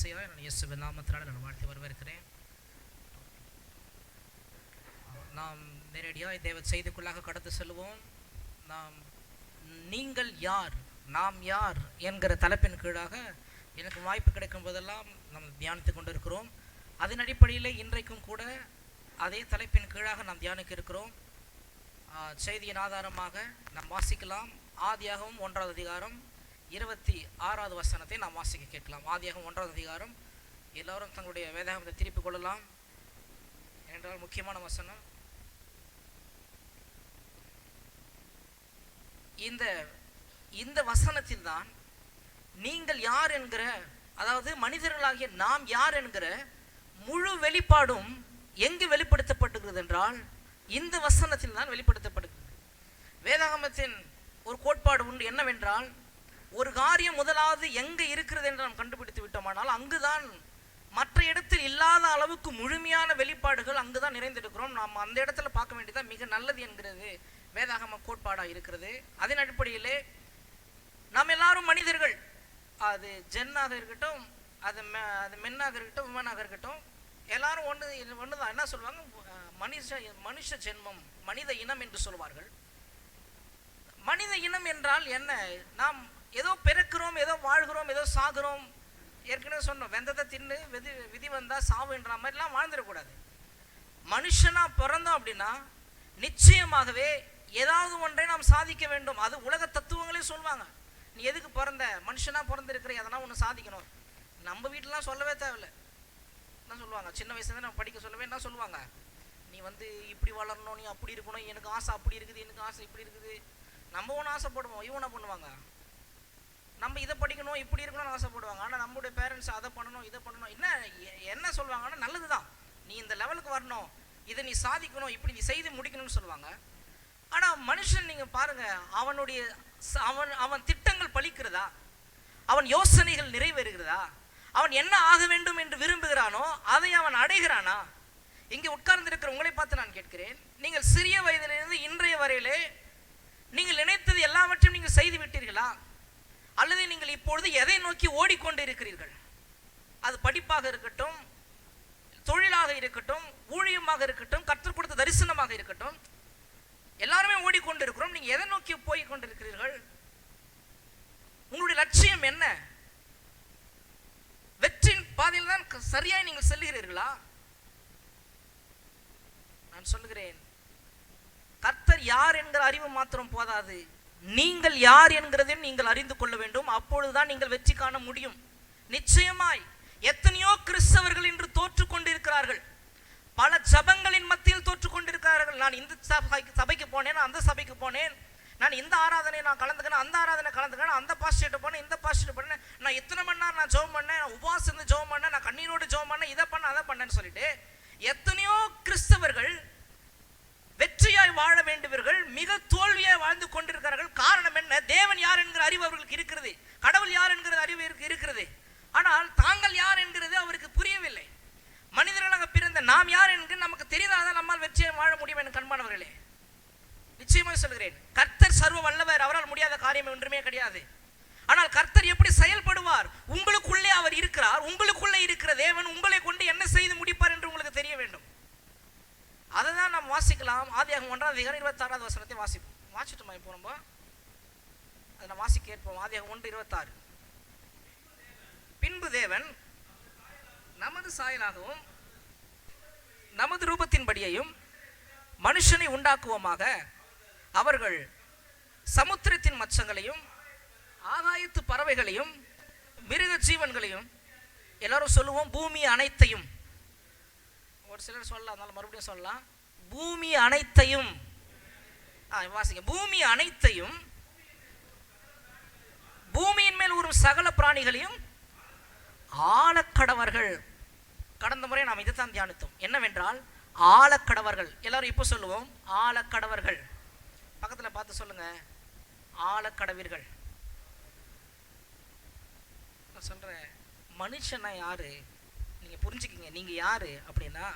நான் இயேசுவின் நாமத்தினால நான் வாழ்த்தி வரவேற்கிறேன். நாம் நேரடியாக தேவ செய்திக்குள்ளாக கடந்து செல்வோம். நாம் நீங்கள் யார் நாம் யார் என்கிற தலைப்பின் கீழாக எனக்கு வாய்ப்பு கிடைக்கும் போதெல்லாம் நாம் தியானித்து கொண்டிருக்கிறோம். அதன் அடிப்படையில் இன்றைக்கும் கூட அதே தலைப்பின் கீழாக நாம் தியானிக்க இருக்கிறோம். செய்தியின் ஆதாரமாக நாம் வாசிக்கலாம். ஆதியாகமம் 1வது அதிகாரம் 26வது வசனத்தை நாம் வாசிக்க கேட்கலாம். ஆதியாகமம் 1வது அதிகாரம். எல்லோரும் தங்களுடைய வேதாகமத்தை திருப்பிக் கொள்ளலாம். என்றால் முக்கியமான வசனம். இந்த வசனத்தில் தான் நீங்கள் யார் என்கிற, அதாவது மனிதர்களாகிய நாம் யார் என்கிற முழு வெளிப்பாடும் எங்கு வெளிப்படுத்தப்படுகிறது என்றால் இந்த வசனத்தில் தான் வெளிப்படுத்தப்படுகிறது. வேதாகமத்தின் ஒரு கோட்பாடு உண்டு. என்னவென்றால், ஒரு காரியம் முதலாவது எங்கே இருக்கிறது என்று நாம் கண்டுபிடித்து விட்டோமானால் அங்குதான் மற்ற இடத்தில் இல்லாத அளவுக்கு முழுமையான வெளிப்பாடுகள் அங்குதான் நிறைந்திருக்கிறோம். நாம் அந்த இடத்துல பார்க்க வேண்டியதான் மிக நல்லது என்கிறது வேதாகம கோட்பாடாக இருக்கிறது. அதன் அடிப்படையிலே நாம் எல்லாரும் மனிதர்கள். அது ஜென்னாக இருக்கட்டும், அது மென்னாக இருக்கட்டும், உமனாக இருக்கட்டும், எல்லாரும் ஒன்று தான். என்ன சொல்லுவாங்க? மனுஷ ஜென்மம், மனித இனம் என்று சொல்வார்கள். மனித இனம் என்றால் என்ன? நாம் ஏதோ பிறக்கிறோம், ஏதோ வாழ்கிறோம், ஏதோ சாகிறோம். ஏற்கனவே சொன்னோம், வெந்ததை தின்னு விதி வந்தா சாவு என்ற மாதிரிலாம் வாழ்ந்துடக்கூடாது. மனுஷனா பிறந்தோம் அப்படின்னா நிச்சயமாகவே ஏதாவது ஒன்றை நாம் சாதிக்க வேண்டும். அது உலக தத்துவங்களே சொல்லுவாங்க. நீ எதுக்கு பிறந்த? மனுஷனா பிறந்திருக்கிற, எதனா ஒன்று சாதிக்கணும். நம்ம வீட்டிலாம் சொல்லவே தேவையில்லை. என்ன சொல்லுவாங்க? சின்ன வயசுல நம்ம படிக்க சொல்லவே என்ன சொல்லுவாங்க? நீ இப்படி வளரணும், நீ அப்படி இருக்கணும், எனக்கு ஆசை அப்படி இருக்குது, எனக்கு ஆசை இப்படி இருக்குது. நம்ம ஒன்று ஆசைப்படுவோம், இவனை பண்ணுவாங்க. நம்ம இதை படிக்கணும், இப்படி இருக்கணும்னு ஆசைப்படுவாங்க. ஆனால் நம்மளுடைய பேரண்ட்ஸ் அதை பண்ணணும், இதை பண்ணணும். என்ன சொல்லுவாங்கன்னா, நல்லது தான், நீ இந்த லெவலுக்கு வரணும், இதை நீ சாதிக்கணும், இப்படி நீ செய்து முடிக்கணும்னு சொல்லுவாங்க. ஆனால் மனுஷன் நீங்கள் பாருங்க, அவன் திட்டங்கள் பலிக்கிறதா? அவன் யோசனைகள் நிறைவேறுகிறதா? அவன் என்ன ஆக வேண்டும் என்று விரும்புகிறானோ அதை அவன் அடைகிறானா? இங்கே உட்கார்ந்து இருக்கிற உங்களை பார்த்து நான் கேட்கிறேன், நீங்கள் சிறிய வயதிலிருந்து இன்றைய வரையிலே நீங்கள் நினைத்தது எல்லாவற்றையும் நீங்கள் செய்து விட்டீர்களா? அல்லது நீங்கள் இப்பொழுது எதை நோக்கி ஓடிக்கொண்டு இருக்கிறீர்கள்? அது படிப்பாக இருக்கட்டும், தொழிலாக இருக்கட்டும், ஊழியமாக இருக்கட்டும், கற்றுக் கொடுத்த தரிசனமாக இருக்கட்டும், எல்லாருமே ஓடிக்கொண்டு இருக்கிறோம். நீங்க எதை நோக்கி போய் கொண்டிருக்கிறீர்கள்? உங்களுடைய லட்சியம் என்ன? வெற்றியின் பாதையில் தான் சரியாய் நீங்கள் செல்கிறீர்களா? நான் சொல்லுகிறேன், கர்த்தர் யார் என்கிற அறிவு மாத்திரம் போதாது, நீங்கள் யார் என்கிறதையும் நீங்கள் அறிந்து கொள்ள வேண்டும். அப்பொழுதுதான் நீங்கள் வெற்றி காண முடியும். நிச்சயமாய் எத்தனையோ கிறிஸ்தவர்கள் இன்று தோற்று கொண்டிருக்கிறார்கள். பல ஜபங்களின் மத்தியில் தோற்று கொண்டிருக்கிறார்கள். நான் இந்த சபைக்கு போனேன், அந்த சபைக்கு போனேன், நான் இந்த ஆராதனை நான் கலந்துக்கிறேன், அந்த ஆராதனை கலந்துக்கிறேன், அந்த பாஸ்டர்கிட்ட போனேன், இந்த பாஸ்டர்கிட்ட போனேன், நான் இத்தனை மணி நேரம் நான் ஜெபம் பண்ணேன், நான் உபவாசம் இருந்து ஜெபம் பண்ணேன், நான் கண்ணீரோடு ஜெபம் பண்ணேன், இதை பண்ண அதை பண்ணேன்னு சொல்லிட்டு எத்தனையோ கிறிஸ்தவர்கள் வெற்றியாய் வாழ வேண்டியவர்கள் மிக தோல்வியாய் வாழ்ந்து கொண்டிருக்கிறார்கள். காரணம் என்ன? தேவன் யார் என்கிற அறிவு அவர்களுக்கு இருக்கிறது, கடவுள் யார் என்கிற அறிவு இருக்கிறது. ஆனால் தாங்கள் யார் என்கிறது அவருக்கு புரியவில்லை. மனிதர்களாக பிறந்த நாம் யார் என்று நமக்கு தெரியாதான் நம்மால் வெற்றியை வாழ முடியும் என கண்பானவர்களே, நிச்சயமாக சொல்கிறேன், கர்த்தர் சர்வ வல்லவர், அவரால் முடியாத காரியம் ஒன்றுமே கிடையாது. ஆனால் கர்த்தர் எப்படி செயல்படுவார்? உங்களுக்குள்ளே அவர் இருக்கிறார். உங்களுக்குள்ளே இருக்கிற தேவன் உங்களை கொண்டு என்ன செய்து முடிப்பார் என்று உங்களுக்கு தெரிய வேண்டும். அதை தான் நாம் வாசிக்கலாம். ஆதியாகமம் 1வது அதிகாரம் 26வது வசனத்தை வாசிப்போம். வாசிட்டுமா இப்போ நம்ம அதை நம்ம வாசிக்க கேட்போம். ஆதியாகமம் 1:26. பின்பு தேவன் நமது சாயலாகவும் நமது ரூபத்தின்படியையும் மனுஷனை உண்டாக்குவோமாக, அவர்கள் சமுத்திரத்தின் மச்சங்களையும் ஆகாயத்து பறவைகளையும் மிருக ஜீவன்களையும், எல்லாரும் சொல்லுவோம் பூமி அனைத்தையும், ஒரு சிலர் சொல்லலாம், அதனால மறுபடியும் சொல்லலாம், பூமி அனைத்தையும் வாசிங்க. பூமி அனைத்தையும், பூமியின் மேல் ஊறும் சகல பிராணிகளையும் ஆழக்கடவர்கள். கடந்த முறை நாம் இதைத்தான் தியானித்தோம். என்னவென்றால் ஆழக்கடவர்கள். எல்லாரும் இப்போ சொல்லுவோம் ஆழக்கடவர்கள். பக்கத்தில் பார்த்து சொல்லுங்க, ஆழக்கடவீர்கள். நான் சொல்றேன், மனுஷனா யாரு நீங்க புரிஞ்சுக்கிங்க. நீங்க யாரு அப்படின்னா,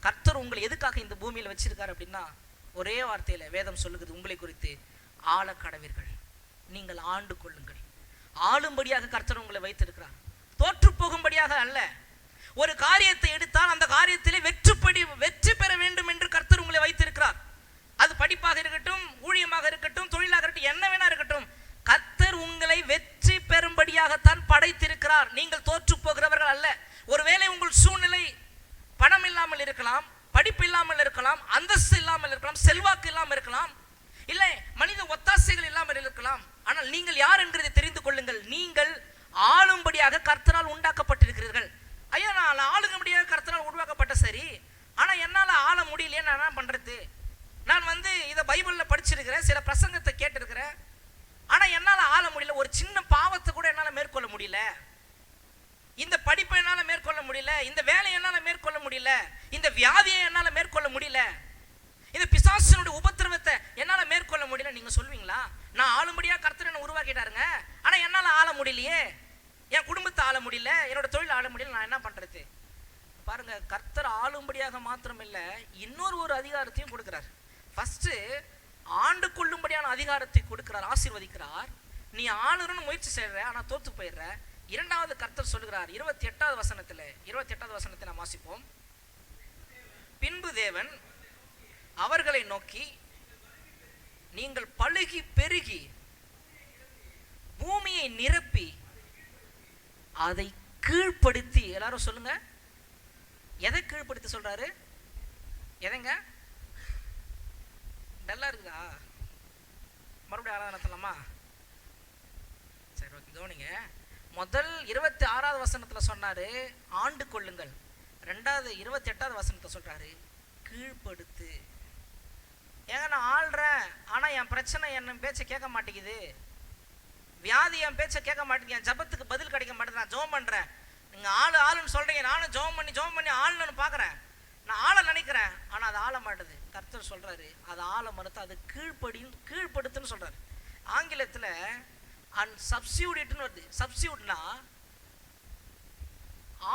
கர்த்தர் உங்களை எதுக்காக இந்த பூமியில் வச்சிருக்காரு அப்படின்னா, ஒரே வார்த்தையில வேதம் சொல்லுகிறது உங்களை குறித்து, ஆழக்கடவீர்கள், நீங்கள் ஆண்டு கொள்ளுங்கள். ஆளும்படியாக கர்த்தர் உங்களை வைத்திருக்கிறார். தோற்று போகும்படியாக அல்ல. ஒரு காரியத்தை எடுத்தால் அந்த காரியத்திலே வெற்றி பெற வேண்டும் என்று கர்த்தர் உங்களை வைத்திருக்கிறார். அது படிப்பாக இருக்கட்டும், ஊழியமாக இருக்கட்டும், தொழிலாக இருக்கட்டும், என்ன வேணா இருக்கட்டும், கர்த்தர் உங்களை வெற்றி பெறும்படியாகத்தான் படைத்திருக்கிறார். நீங்கள் தோற்று போகிறவர்கள் அல்ல. ஒருவேளை உங்கள் சூழ்நிலை பணம் இல்லாமல் இருக்கலாம், படிப்பு இல்லாமல் இருக்கலாம், அந்தஸ்து இல்லாமல் இருக்கலாம், செல்வாக்கு இல்லாமல் இருக்கலாம், இல்லை மனித ஒத்தாசைகள் இல்லாமல் இருக்கலாம். ஆனால் நீங்கள் யார் என்கிறதை தெரிந்து கொள்ளுங்கள். நீங்கள் ஆளும்படியாக கர்த்தரால் உண்டாக்கப்பட்டிருக்கிறீர்கள். ஐயா, நான் ஆளும்படியாக கர்த்தரால் உருவாக்கப்பட்ட சரி, ஆனா என்னால ஆள முடியலையே, நான் என்ன பண்றது? நான் இதை பைபிள்ல படிச்சிருக்கிறேன், சில பிரசங்கத்தை கேட்டிருக்கிறேன், ஆனா என்னால ஆள முடியல. ஒரு சின்ன பாவத்தை கூட என்னால மேற்கொள்ள முடியல. இந்த படிப்பை என்னால மேற்கொள்ள முடியல, இந்த வேலையை என்னால மேற்கொள்ள முடியல, இந்த வியாதியை என்னால மேற்கொள்ள முடியல, இந்த பிசாசினுடைய உபத்திரவத்தை என்னால மேற்கொள்ள முடியல. நீங்க சொல்வீங்களா, நான் ஆளும்படியா கர்த்தர் என்ன உருவாக்கிட்டாருங்க, ஆனா என்னால ஆள முடியலையே, என் குடும்பத்தை ஆள முடியல, என்னோட தொழில் ஆள முடியல, நான் என்ன பண்றது? பாருங்க, கர்த்தர் ஆளும்படியாக மாத்திரம் இல்ல, இன்னொரு அதிகாரத்தையும் கொடுக்கிறார். ஃபர்ஸ்ட் ஆண்டு கொள்ளும்படியான அதிகாரத்தை கொடுக்கிறார், ஆசீர்வதிக்கிறார். நீ ஆளுன்னு முயற்சி செய்யற, ஆனா தோத்து போயிடுற. இரண்டாவது கர்த்தர் சொல்லுகிறார் 28வது வசனத்தை நாம் வாசிப்போம். பின்பு தேவன் அவர்களை நோக்கி, நீங்கள் பலுகி பெருகி பூமியை நிரப்பி அதை கீழ்ப்படுத்தி, எல்லாரும் சொல்லுங்க, எதை கீழ்ப்படுத்தி சொல்றாரு? எதைங்க? டல்லா இருக்குதா? மறுபடியும் ஆராதனத்தலாமா? சரி, ஓகே, கவனிங்க. முதல் 26வது வசனத்துல சொன்னாரு ஆண்டு கொள்ளுங்கள். ரெண்டாவது 28வது வசனத்தை சொல்றாரு கீழ்ப்படுத்து. ஏங்க, நான் ஆள்றேன், ஆனா என் பிரச்சனை என்ன பேச்ச கேட்க மாட்டேங்குது, வியாதி என் பேச்ச கேட்க மாட்டேங்குது, என் ஜபத்துக்கு பதில் கிடைக்க மாட்டேங்குது. நான் ஜெபம் பண்றேன், நீங்க ஆளுன்னு சொல்றீங்க, நானும் ஜெபம் பண்ணி ஆளுன்னு பாக்குறேன், நான் ஆள நினைக்கிறேன், ஆனா அது ஆள மாட்டுது. கர்த்தர் சொல்றாரு அது ஆள மறுத்து அது கீழ்ப்படுத்துன்னு சொல்றாரு. ஆங்கிலத்துல சப்ஸ்டியூட்னு வருது. சப்ஸ்டியூட்னா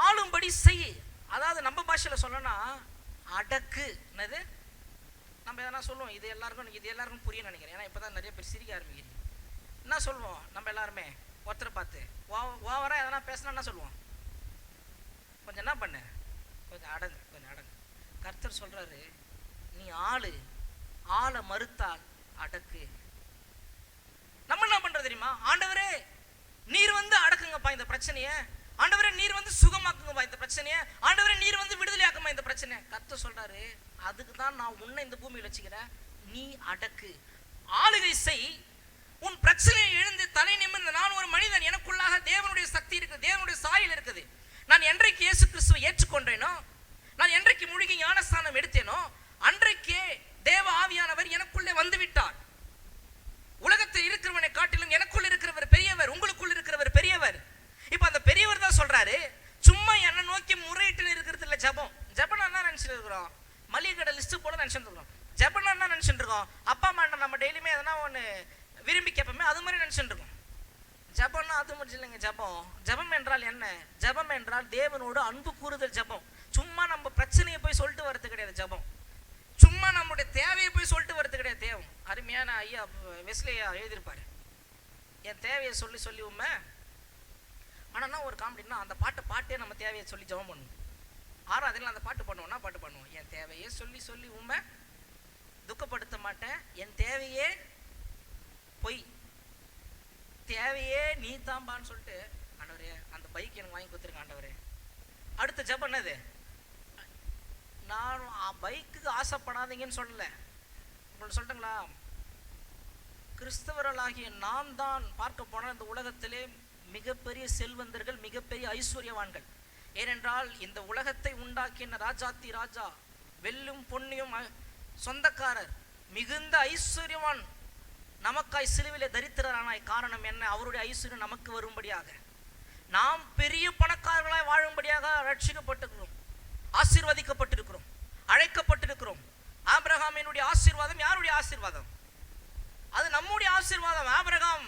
ஆளும்படி செய். அதாவது நம்ம பாஷையில சொல்லணும்னா அடக்கு. என்னது? நம்ம எதனா சொல்லுவோம், இது எல்லாருக்கும் புரிய நினைக்கிறேன். ஏன்னா இப்பதான் நிறைய பேர் சிரிக்க ஆரம்பிக்கிறீங்க. என்ன சொல்லுவோம் நம்ம எல்லாருமே? ஒருத்தரை பார்த்து ஓவரா எதனா பேசினா என்ன சொல்லுவோம்? கொஞ்சம் என்ன பண்ணு, கொஞ்சம் அடங்கு. கர்த்தர் சொல்றாரு, நீ ஆள மறுத்தால் அடக்கு. நம்ம என்ன பண்றது தெரியுமா? ஆண்டவரே நீர் அடக்குங்கப்பா இந்த பிரச்சனைய, ஆண்டவரே நீர் சுகமாக்குங்கப்பா இந்த பிரச்சனைய, ஆண்டவரே நீர் விடுதலை ஆக்குமா இந்த பிரச்சனை. கர்த்தர் சொல்றாரு, அதுக்கு தான் நான் உன்னை இந்த பூமியில் வச்சுக்கிறேன், நீ அடக்கு, ஆளுகை செய். உன் பிரச்சனையை எழுந்து தலை நிமிர்ந்து, நான் ஒரு மனிதன், எனக்குள்ளாக தேவனுடைய சக்தி இருக்குது, தேவனுடைய சாயல் இருக்குது. நான் என்றைக்கு இயேசு கிறிஸ்துவை ஏற்றுக்கொண்டேனோ, நான் என்றைக்கு மூழ்கி ஞானஸ்தானம் எடுத்தேனோ, அன்றைக்கே தேவ ஆவியானவர் எனக்குள்ளே வந்து விட்டார். உலகத்தில் இருக்கிறவனை காட்டிலும் எனக்குள் இருக்கிறவர் பெரியவர், உங்களுக்குள் இருக்கிறவர் பெரியவர். இப்ப அந்த பெரியவர் தான் சொல்றாரு, சும்மா என்ன நோக்கி முறையிட்டு இருக்கிறது இல்ல. ஜபம் என்ன நினைச்சிட்டு இருக்கிறோம்? மளிகை கடை லிஸ்ட் போல நினைச்சிட்டு இருக்கிறோம். ஜபம் என்ன நினைச்சிட்டு இருக்கோம்? அப்பா அம்மா நம்ம டெய்லியுமே எதனா ஒண்ணு விரும்பி கேட்போமே, அது மாதிரி நினைச்சிட்டு இருக்கோம். ஜபம்னா அது மட்டும் இல்லைங்க. ஜபம் என்றால் என்ன? ஜபம் என்றால் தேவனோடு அன்பு கூறுதல். ஜபம் சும்மா நம்ம பிரச்சனையை போய் சொல்லிட்டு வர்றது கிடையாது. ஜபம் சும்மா நம்முடைய தேவையை போய் சொல்லிட்டு வர்றது கிடையாது. தேவம் அருமையான ஐயா வெஸ்லியா எழுதியிருப்பாரு, என் தேவையை சொல்லி உண்மை. ஆனா ஒரு காமெடினா அந்த பாட்டே நம்ம தேவையை சொல்லி ஜபம் பண்ணுவோம். ஆறாவதுல அந்த பாட்டு பண்ணுவோம், என் தேவையே சொல்லி உண்மை, துக்கப்படுத்த மாட்டேன், என் தேவையே பொய், தேவையே நீ தாம்பான்னு சொல்லிட்டு, ஆண்டவரே அந்த பைக் எனக்கு வாங்கி கொடுத்துருங்க ஆண்டவரே. அடுத்த ஜபம் என்னது? நான் பைக்குக்கு ஆசைப்படாதீங்கன்னு சொல்லல, உங்களுக்கு சொல்லட்டுங்களா? கிறிஸ்தவர்களாகிய நாம் தான் பார்க்க போனால் இந்த உலகத்திலே மிகப்பெரிய செல்வந்தர்கள், மிகப்பெரிய ஐஸ்வர்யவான்கள். ஏனென்றால் இந்த உலகத்தை உண்டாக்கின ராஜாத்தி ராஜா, வெள்ளும் பொன்னியும் சொந்தக்காரர், மிகுந்த ஐஸ்வர்யவான் நமக்காய் சிலுவிலே தரித்திரரானாய். காரணம் என்ன? அவருடைய ஐஸ்வர்யம் நமக்கு வரும்படியாக, நாம் பெரிய பணக்காரர்களாய் வாழும்படியாக ரட்சிக்கப்பட்டிருக்கிறோம், ஆசீர்வதிக்கப்பட்டிருக்கிறோம், அழைக்கப்பட்டிருக்கிறோம். ஆபிரகாமினுடைய ஆசீர்வாதம் யாருடைய ஆசீர்வாதம்? அது நம்முடைய ஆசீர்வாதம். ஆபிரகாம்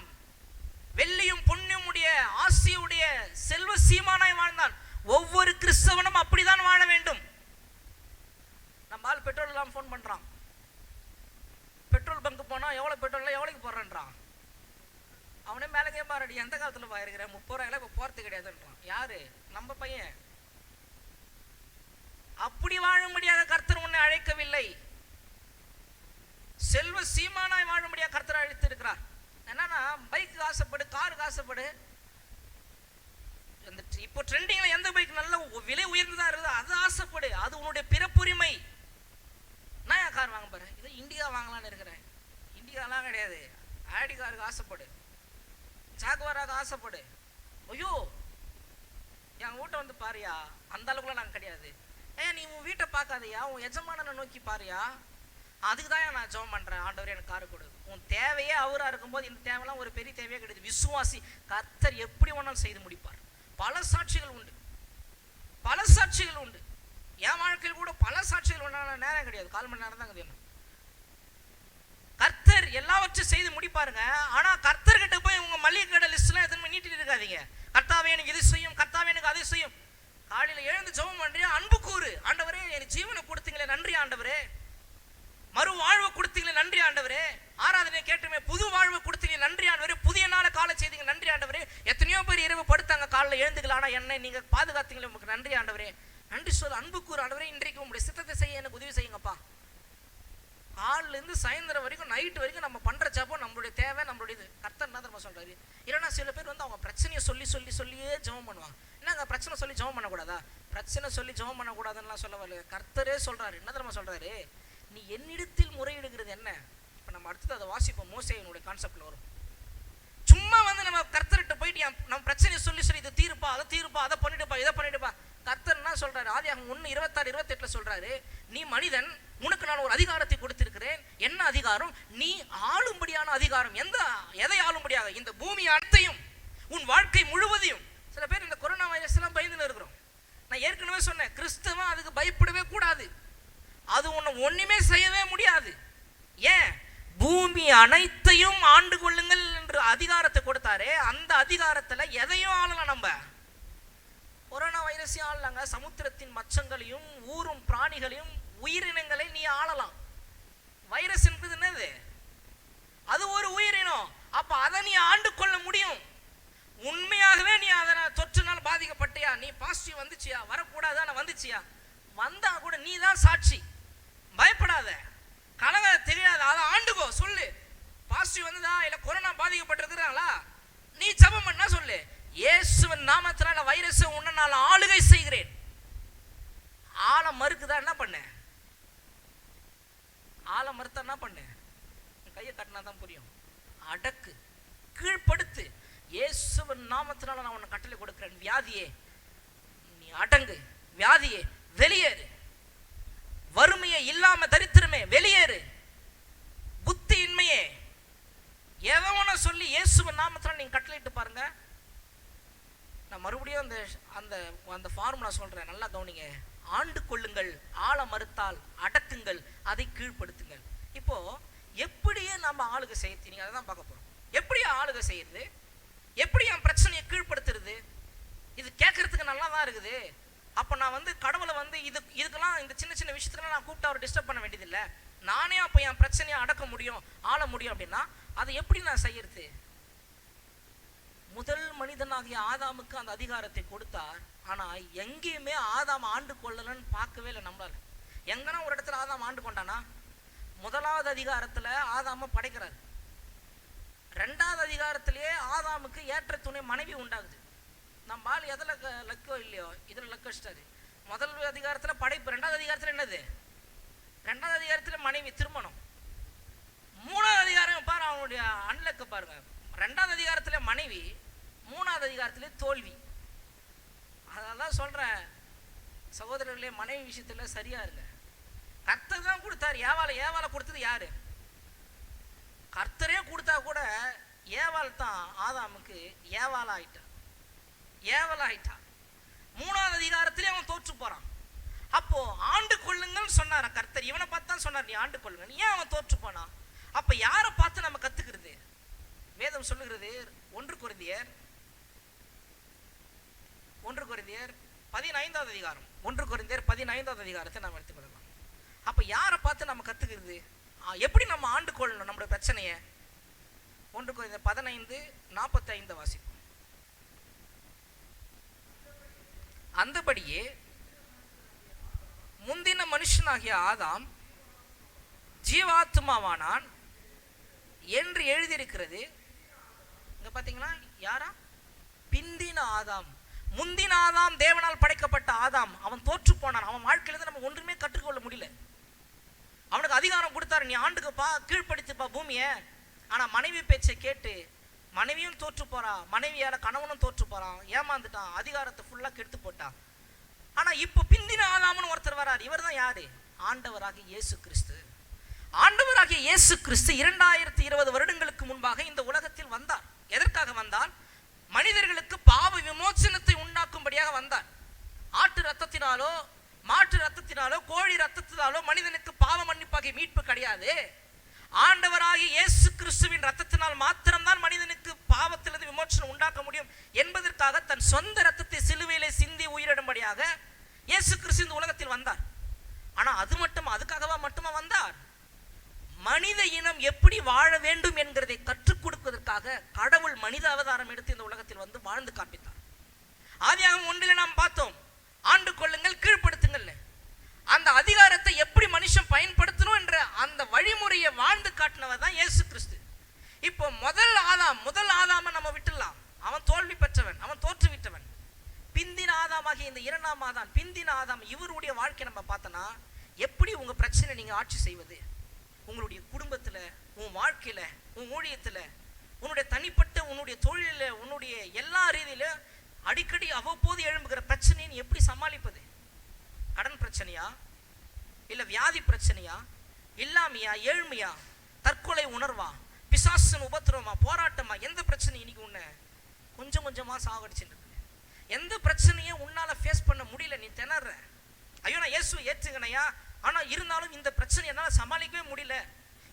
வெள்ளியும் பொன்னியும் உடைய ஆசியுடைய செல்வ சீமானாய் வாழ்ந்தான். ஒவ்வொரு கிறிஸ்தவனும் அப்படிதான் வாழ வேண்டும். நம்ம ஆள் பெட்ரோல் எல்லாம் போன் பண்றான், பெட்ரோல் பங்கு போனா எவ்வளவு பெட்ரோல் எவ்வளவுக்கு போடுறான்றான். அவனே மேலே பாருடி, எந்த காலத்தில் பாயிருக்கிறேன், 30 ரூபாயில இப்போ போகிறது கிடையாதுன்றான். யாரு? நம்ம பையன். அப்படி வாழ முடியாத கர்த்தர் உன்னை அழைக்கவில்லை. செல்வ சீமானாய் வாழ முடியாத கர்த்தர் அழைத்து இருக்கிறார். என்னன்னா, பைக்கு ஆசைப்படு, காருக்கு ஆசைப்படு. இப்போ ட்ரெண்டிங்ல எந்த பைக் நல்ல விலை உயர்ந்ததா இருக்குது அது ஆசைப்படு, அது உன்னுடைய பிறப்புரிமை. நான் என் கார் வாங்க பாரு, இதை இண்டிகா வாங்கலான்னு இருக்கிறேன். இண்டிகாலாம் கிடையாது, ஆடி காருக்கு ஆசைப்படு, ஜாகுவாராக ஆசைப்படு. ஐயோ என் வீட்டை வந்து பாரியா, அந்த அளவுக்குலாம் நாங்கள் கிடையாது. நீ உன் வீட்டை பார்க்காதையா, உன் எஜமானனை நோக்கி பாரியா. அதுக்கு தான் நான் ஜெபம் பண்ணுறேன், ஆண்டவர் எனக்கு காரு கொடு. உன் தேவையே அவராக இருக்கும்போது இந்த தேவைலாம் ஒரு பெரிய தேவையே கிடையாது. விசுவாசி, கர்த்தர் எப்படி வேணாலும் செய்து முடிப்பார். பல சாட்சிகள் உண்டு, பல சாட்சிகள் உண்டு. என் வாழ்க்கையில் கூட பல சாட்சிகள் உண்டான நேரம் கிடையாது, 4 மணி நேரம் தான் இருக்குது. கர்த்தர் எல்லாவற்றையும் செய்து முடிப்பாருங்க. ஆனா கர்த்தர்கிட்ட போய் உங்க மல்லிகை கடை லிஸ்ட்லாம் எதுவுமே நீட்டிட்டு இருக்காதீங்க. கர்த்தாவே எனக்கு இது செய்யும், கர்த்தாவே எனக்கு அதை செய்யும். காலையில எழுந்து ஜெபம் பண்றியா, அன்பு கூறு. ஆண்டவரே எனக்கு ஜீவனை கொடுத்தீங்களே நன்றி ஆண்டவரே, மறு வாழ்வை கொடுத்தீங்களே நன்றி ஆண்டவரே, ஆராதனை கேட்டுமே புது வாழ்வை கொடுத்தீங்க நன்றி ஆண்டவரே, புதிய நாளை காலை செய்தீங்க நன்றி ஆண்டவரே. எத்தனையோ பேர் இரவு படுத்தாங்க, காலைல எழுந்துக்கலாம், ஆனா என்னை நீங்க பாதுகாத்தீங்களே உங்களுக்கு நன்றி ஆண்டவரே. நன்றி சொல், அன்பு கூறு ஆண்டவரே. இன்றைக்கு உங்களுடைய சித்தத்தை செய்ய எனக்கு உதவி செய்யுங்கப்பா. காலிலேருந்து சாயந்தரம் வரைக்கும் நைட்டு வரைக்கும் நம்ம பண்ற ஜெபம் நம்மளுடைய தேவை, நம்மளுடைய கர்த்தர் என்ன தெரியுமா சொல்றாரு. இல்லைன்னா சில பேர் வந்து அவங்க பிரச்சனையை சொல்லியே ஜெபம் பண்ணுவாங்க. என்னங்க பிரச்சனை சொல்லி ஜெபம் பண்ணக்கூடாதா? பிரச்சனை சொல்லி ஜெபம் பண்ணக்கூடாதுன்னு சொல்ல வரல, கர்த்தரே சொல்றாரு. என்ன தெரியுமா சொல்றாரு, நீ என்னிடத்தில் முறையிடுகிறது என்ன. இப்போ நம்ம அடுத்தது அதை வாசிப்போம், மோசேயினுடைய கான்செப்ட்ல வரும். சும்மா வந்து நம்ம கர்த்தர்கிட்ட போயிட்டு நம்ம பிரச்சனையை சொல்லி இதை தீர்ப்பா, அதை தீர்ப்பா, அதை பண்ணிடுப்பா, இதை பண்ணிடுப்பா. கர்த்தர் என்ன சொல்றாரு, ஆதியாகமம் 1:26, 28 சொல்றாரு, நீ மனிதன், உனக்கு நான் ஒரு அதிகாரத்தை கொடுத்திருக்கிறேன். என்ன அதிகாரம்? நீ ஆளும்படியான அதிகாரம். எதை ஆளும்படியாக? இந்த பூமி அனைத்தையும், உன் வாழ்க்கை முழுவதையும். சில பேர் இந்த கொரோனா வைரஸ் எல்லாம் பயந்துன்னு இருக்கிறோம். நான் ஏற்கனவே சொன்னேன், கிறிஸ்தவன் அதுக்கு பயப்படவே கூடாது. அது உன்னை ஒண்ணுமே செய்யவே முடியாது. ஏன்? பூமி அனைத்தையும் ஆண்டு கொள்ளுங்கள் என்று அதிகாரத்தை கொடுத்தாரே, அந்த அதிகாரத்துல எதையும் ஆளலாம். நம்ம கொரோனா வைரஸையும் ஆளலாங்க, சமுத்திரத்தின் மச்சங்களையும் ஊரும் பிராணிகளையும் உயிரினங்களை நீ ஆளலாம். வைரஸ் என்பது என்னது? அது ஒரு உயிரினம். அப்ப அதை நீ ஆண்டு கொள்ள முடியும். உண்மையாகவே நீ அதனை தொற்றுனால் பாதிக்கப்பட்டியா, நீ பாசிட்டிவ் வந்துச்சியா, வரக்கூடாது ஆனா வந்துச்சியா, வந்தா கூட நீ தான் சாட்சி. பயப்படாத, கலங்க தெரியாது, அதை ஆண்டுகோ. சொல்லு, பாசிட்டிவ் வந்ததா இல்ல கொரோனா பாதிக்கப்பட்டிருக்கிறாங்களா, நீ ஜெபம் பண்ணா சொல்லு, இயேசுவின் நாமத்தினால வைரஸை உன்னை நான் ஆளுகை செய்கிறேன். ஆள மறுக்குதா என்ன பண்ண? ஆள மறுத்தா என்ன பண்ண? கையை கட்டினா தான் புரியும். அடக்கு, கீழ்ப்படுத்து. இயேசுவின் நாமத்தினால நான் உன்னை கட்டளை கொடுக்கிறேன், வியாதியே நீ அடங்கு, வியாதியே வெளியேறு, வறுமையே இல்லாம தரித்திரமே வெளியேறு, புத்தியின்மையே எவன சொல்லி இயேசுவின் நாமத்தினால நீங்க கட்டளையிட்டு பாருங்க. நான் மறுபடியும் அந்த ஃபார்முலா சொல்றேன், நல்லா கவனிங்க. ஆண்டு கொள்ளுங்கள், ஆள மறுத்தால் அடக்குங்கள், அதை கீழ்ப்படுத்துங்கள். இப்போ எப்படியே நம்ம ஆளுகை செய்யறது, நீங்க அதான் பார்க்க போறோம். எப்படி ஆளுகை செய்யறது, எப்படி என் பிரச்சனையை கீழ்ப்படுத்துறது, இது கேட்கறதுக்கு நல்லா தான் இருக்குது. அப்போ நான் வந்து கடவுளை வந்து இதுக்கெல்லாம் இந்த சின்ன சின்ன விஷயத்துக்கெல்லாம் நான் கூப்பிட்டு அவரை டிஸ்டர்ப் பண்ண வேண்டியதில்லை. நானே அப்போ என் பிரச்சனையை அடக்க முடியும், ஆள முடியும். அப்படின்னா அதை எப்படி நான் செய்யறது? முதல் மனிதனாகிய ஆதாமுக்கு அந்த அதிகாரத்தை கொடுத்தார். ஆனா எங்கேயுமே ஆதாம் ஆண்டு கொள்ளலன்னு பார்க்கவே இல்லை நம்மளால. எங்கன்னா ஒரு இடத்துல ஆதாம் ஆண்டு கொண்டானா? முதலாவது அதிகாரத்துல ஆதாம படைக்கிறார். 2வது அதிகாரத்திலேயே ஆதாமுக்கு ஏற்ற துணை மனைவி உண்டாகுது. நம்ம ஆள் எதில் லக்கோ இல்லையோ இதில் லக்க வச்சிட்டாரு. முதல் அதிகாரத்துல படைப்பு, 2வது அதிகாரத்துல என்னது? 2வது அதிகாரத்துல மனைவி திருமணம். 3வது அதிகாரம் பாரு, அவனுடைய அன்லக்க பாருங்க. 2வது அதிகாரத்துல மனைவி, 3வது அதிகாரத்துல தோல்வி. அதான் சொல்றேன் சகோதரர்களே, மனைவி விஷயத்துல சரியா இருங்க. கர்த்தர் தான் கொடுத்தாரு. ஏவாள கொடுத்தது யாரு? கர்த்தரே கொடுத்தா கூட ஏவாள் தான் ஆதாமுக்கு ஏவாள் ஆயிட்டா. 3வது அதிகாரத்திலே அவன் தோற்று போறான். அப்போ ஆண்டு கொள்ளுங்கள் சொன்னார் கர்த்தர். இவனை பார்த்து தான் சொன்னார், நீ ஆண்டு கொள்ளுங்க. ஏன் அவன் தோற்று போனான்? அப்ப யாரை பார்த்து நம்ம கத்துக்கிறது? வேதம் சொல்லுகிறது 1 கொரிந்தியர் 15வது அதிகாரம், 1 கொரிந்தியர் 15வது அதிகாரத்தை நாம் எடுத்துக்கொள்ளலாம். அப்ப யாரை பார்த்து நம்ம கத்துக்கிறது? எப்படி நம்ம ஆண்டு கொள்ளணும் நம்மளுடைய பிரச்சனைய? 1 கொரிந்தியர் 15:45 வாசிப்போம். அந்தபடியே முந்தின மனுஷனாகிய ஆதாம் ஜீவாத்மாவானான் என்று எழுதியிருக்கிறது. இங்க பாத்தீங்களா, யாரா? பிந்தின ஆதாம். முந்தின ஆதாம் தேவனால் படைக்கப்பட்ட ஆதாம் அவன் தோற்று போனான். அவன் வாழ்க்கையில நம்ம ஒன்றுமே கற்றுக்கொள்ள முடியல. அவனுக்கு அதிகாரம் கொடுத்தாரு, நீ ஆண்டுக்குப்பா, கீழ்ப்படுத்திப்பா பூமியை. ஆனா மனைவி பேச்சை கேட்டு மனைவியும் தோற்று போறா, மனைவியால கணவனும் தோற்று போறான், ஏமாந்துட்டான், அதிகாரத்தை ஃபுல்லா கெடுத்து போட்டான். ஆனா இப்போ பிந்தின ஆதாம்னு ஒருத்தர் வரார். இவர் தான் யாரு? ஆண்டவராகிய இயேசு கிறிஸ்து. ஆண்டவராகிய இயேசு கிறிஸ்து 2020 வருடங்களுக்கு முன்பாக இந்த உலகத்தில் வந்தார். எதற்காக வந்தார்? மனிதர்களுக்கு பாவ விமோசனத்தை உண்டாக்கும்படியாக வந்தார். ஆட்டு ரத்தத்தினாலோ மாட்டு ரத்தத்தினாலோ கோழி ரத்தத்தினாலோ மனிதனுக்கு பாவ மன்னிப்பாகிய மீட்பு கிடையாது. ஆண்டவராகிய இயேசு கிறிஸ்துவின் ரத்தத்தினால் மாத்திரம்தான் மனிதனுக்கு பாவத்திலிருந்து விமோசனம் உண்டாக்க முடியும் என்பதற்காக தன் சொந்த ரத்தத்தை சிலுவையிலே சிந்தி உயிரிடும்படியாக இயேசு கிறிஸ்து இந்த உலகத்தில் வந்தார். ஆனா அதுக்காகவா மட்டுமா வந்தார்? மனித இனம் எப்படி வாழ வேண்டும் என்கிறதை கற்றுக் கொடுப்பதற்காக கடவுள் மனித அவதாரம் எடுத்து இந்த உலகத்தில் வந்து வாழ்ந்து காண்பித்தார். ஆதியாகமம் 1 நாம் பார்த்தோம், ஆண்டு கொள்ளுங்கள், கீழ்ப்படுத்துங்கள். அந்த அதிகாரத்தை எப்படி மனுஷன் பயன்படுத்தணும் என்ற அந்த வழிமுறையை வாழ்ந்து காட்டினவர் தான் இயேசு கிறிஸ்து. இப்போ முதல் ஆதாம நம்ம விட்டுலாம், அவன் தோல்வி பெற்றவன், அவன் தோற்று விட்டவன். பிந்தின ஆதாமாகிய இந்த 2ஆம் ஆதாம், பிந்தின ஆதாம், இவருடைய வாழ்க்கை நம்ம பார்த்தோன்னா, எப்படி உங்க பிரச்சனை நீங்க ஆட்சி செய்வது, உங்களுடைய குடும்பத்துல, உன் வாழ்க்கையில, உன் ஊழியத்துல, உன்னுடைய தனிப்பட்ட, உன்னுடைய தொழில, உன்னுடைய எல்லா ரீதியில அடிக்கடி அவ்வப்போது எழும்புகிற பிரச்சனையை நீ எப்படி சமாளிப்பது? கடன் பிரச்சனையா, இல்ல வியாதி பிரச்சனையா, இல்லாமையா, ஏழ்மையா, தற்கொலை உணர்வா, பிசாசன் உபத்திரவமா, போராட்டமா, எந்த பிரச்சனை இன்னைக்கு உன்னை கொஞ்சம் கொஞ்சமா சாகடிச்சுட்டு இருக்கு? எந்த பிரச்சனையும் உன்னால ஃபேஸ் பண்ண முடியல, நீ திணற. ஐயோ நான் இயேசுவை ஏற்றுங்கனையா, ஆனா இருந்தாலும் இந்த பிரச்சனை என்னால சமாளிக்கவே முடியல,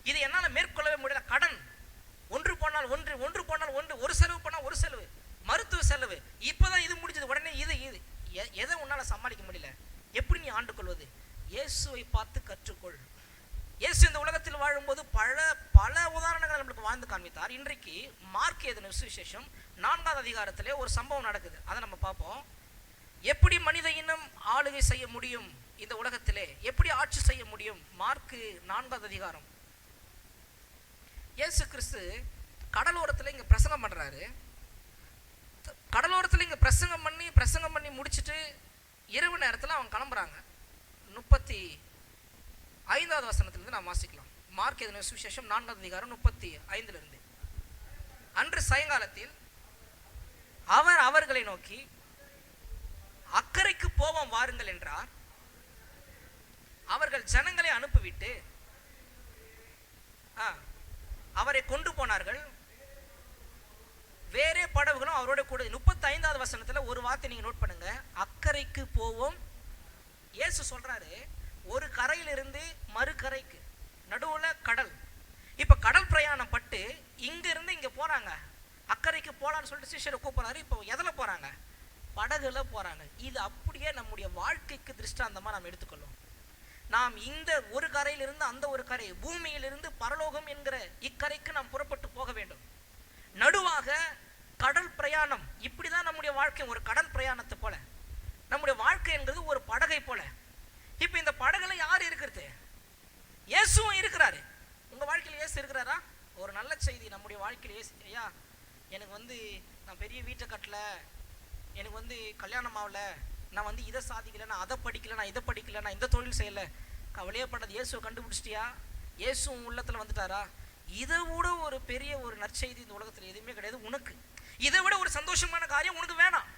இதை என்னால மேற்கொள்ளவே முடியல. கடன் ஒன்று போனால் ஒன்று, ஒரு செலவு போனா ஒரு செலவு, மருத்துவ செலவு, இப்பதான் இது முடிஞ்சது, உடனே இது எதை உன்னால சமாளிக்க முடியல, எப்படி நீ ஆண்டு கொள்வது? இயேசுவை பார்த்து கற்றுக்கொள். இயேசு இந்த உலகத்தில் வாழும்போது பல உதாரணங்கள் நம்மளுக்கு வாழ்ந்து காண்பித்தார். இன்றைக்கு மார்க் எழுதின சுவிசேஷம் 4ஆம் அதிகாரத்திலே ஒரு சம்பவம் நடக்குது, அதை நம்ம பார்ப்போம். எப்படி மனித இனம் ஆளுகை செய்ய முடியும் இந்த உலகத்திலே, எப்படி ஆட்சி செய்ய முடியும்? மார்க் 4ஆம் அதிகாரம். இயேசு கிறிஸ்து கடலோரத்தில் இங்க பிரசங்கம் பண்றாரு. கடலோரத்தில் இங்க பிரசங்கம் பண்ணி முடிச்சுட்டு இரவு நேரத்தில் அவங்க கிளம்புறாங்க. 35வது வசனத்திலிருந்து நாம் வாசிக்கலாம். மார்க் எழுதின சுவிசேஷம் 4ஆம் அதிகாரம் 35 இருந்து. அன்று சாயங்காலத்தில் அவர் அவர்களை நோக்கி, அக்கறைக்கு போவோம் வாருங்கள் என்றார். அவர்கள் ஜனங்களை அனுப்பிவிட்டு அவரை கொண்டு போனார்கள். வேறே படகுகளும் அவரோட கூட. 35வது வசனத்துல ஒரு வார்த்தை நீங்க நோட் பண்ணுங்க, அக்கறைக்கு போவோம். இயேசு சொல்றாரு, ஒரு கரையிலிருந்து மறுகரைக்கு நடுவுல கடல். இப்ப கடல் பிரயாணம் பட்டு இங்க இருந்து இங்க போறாங்க, அக்கறைக்கு போலான்னு சொல்லிட்டு சிஷ்யரை கூப்பிடுறாரு. இப்போ எதுல போறாங்க? படகுல போறாங்க. இது அப்படியே நம்முடைய வாழ்க்கைக்கு திருஷ்டாந்தமா நாம் எடுத்துக்கொள்ளும். நாம் இந்த ஒரு கரையிலிருந்து அந்த ஒரு கரை, பூமியிலிருந்து பரலோகம் என்கிற இக்கரைக்கு நாம் புறப்பட்டு போக வேண்டும். நடுவாக கடல் பிரயாணம். இப்படிதான் நம்முடைய வாழ்க்கை, ஒரு கடல் பிரயாணத்தை போல நம்முடைய வாழ்க்கை என்பது ஒரு படகை போல. இப்ப இந்த படகுல யார் இருக்கிறது? இயேசுவும் இருக்கிறாரு. உங்க வாழ்க்கையில் இயேசு இருக்கிறாரா? ஒரு நல்ல செய்தி, நம்முடைய வாழ்க்கையில் இயேசு, ஐயா எனக்கு நான் பெரிய வீட்டை கட்டல, எனக்கு கல்யாணம் ஆகல, நான் இதை சாதிக்கல, நான் அதை படிக்கல, நான் இதை படிக்கல, நான் இந்த தொழில் செய்யல, கவலையே பட்டது. இயேசுவை கண்டுபிடிச்சிட்டியா? இயேசுவும் உள்ளத்துல வந்துட்டாரா? இதை விட ஒரு பெரிய ஒரு நற்செய்தி இந்த உலகத்துல எதுவுமே கிடையாது. உனக்கு இதை விட ஒரு சந்தோஷமான காரியம் உனக்கு வேணாம்.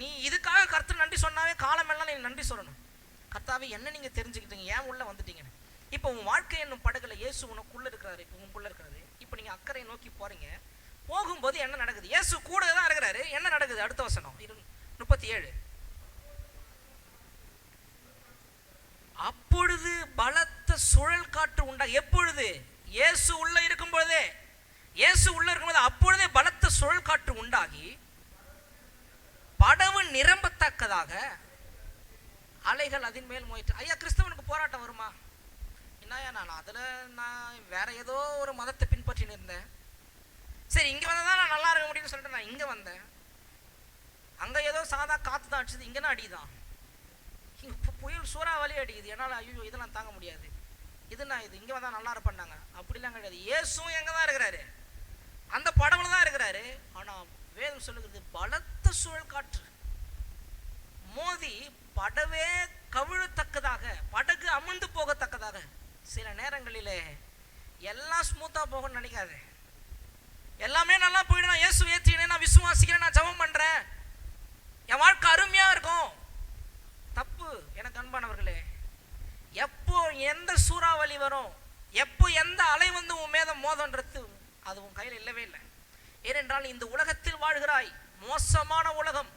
நீ இதுக்காக கர்த்தர் நன்றி சொன்னாவே காலமெல்லாம் நீ நன்றி சொல்லணும். கர்த்தாவே என்ன நீங்க தெரிஞ்சுக்கிட்டீங்க, ஏன் உள்ள வந்துட்டீங்கன்னு. இப்போ உன் வாழ்க்கை என்னும் படகுல இயேசு உனக்குள்ள இருக்கிறாரு, உங்களுக்குள்ள இருக்கிறாரு. இப்போ நீங்க அக்கறை நோக்கி போறீங்க. போகும்போது என்ன நடக்குது? இயேசு கூட தான் இருக்கிறாரு. என்ன நடக்குது? அடுத்த வசனம் 37. அப்பொழுது பலத்த சுழல் காற்று உண்டா. எப்பொழுது? இயேசு உள்ள இருக்கும் பொழுதே, இயேசு உள்ள இருக்கும்போது அப்பொழுதே பலத்த சுழல் காற்று உண்டாகி படவு நிரம்பத்தக்கதாக அலைகள் அதன் மேல் மோயிற்று. ஐயா, கிறிஸ்தவனுக்கு போராட்டம் வருமா? என்னையா நான் அதில் நான் வேற ஏதோ ஒரு மதத்தை பின்பற்றின்னு இருந்தேன். சரி இங்கே வந்தால் தான் நான் நல்லா இருக்க முடியும்னு சொல்லிட்டு நான் இங்கே வந்தேன். அங்கே ஏதோ சாதா காற்று தான் அடிச்சது, இங்கேனா அடிதான். இங்கே புயல் சூறாவளி அடிக்குது. என்னால் ஐயோ இதெல்லாம் தாங்க முடியாது. இதுனா இது இங்கே வந்தால் நல்லா இருப்பாங்க. அப்படிலாம் கிடையாது. இயேசுவும் எங்கே தான் இருக்கிறாரு, அந்த படவுல தான் இருக்கிறாரு. ஆனால் வேதம் சொல்லுகிறது பலத்த சுழல் காற்று மோதி படவே கவிழத்தக்கதாக, படகு அமிழ்ந்து போகத்தக்கதாக. சில நேரங்களிலே எல்லாம் ஸ்மூத்தா போகணும்னு நினைக்காது. எல்லாமே நல்லா போயிடும், நான் இயேசு ஏற்றினேன், நான் விசுவாசிக்கிறேன், நான் ஜெபம் பண்றேன், என் வாழ்க்கை அருமையா இருக்கும். தப்பு எனக்கு அன்பானவர்களே. எப்போ எந்த சூறாவளி வரும், எப்போ எந்த அலை வந்து உன் மேதம் மோதன்றது அது உன் கையில் இல்லவே இல்லை. ஏனென்றால் இந்த உலகத்தில் வாழ்கிறாய். மோசமான உலகம்,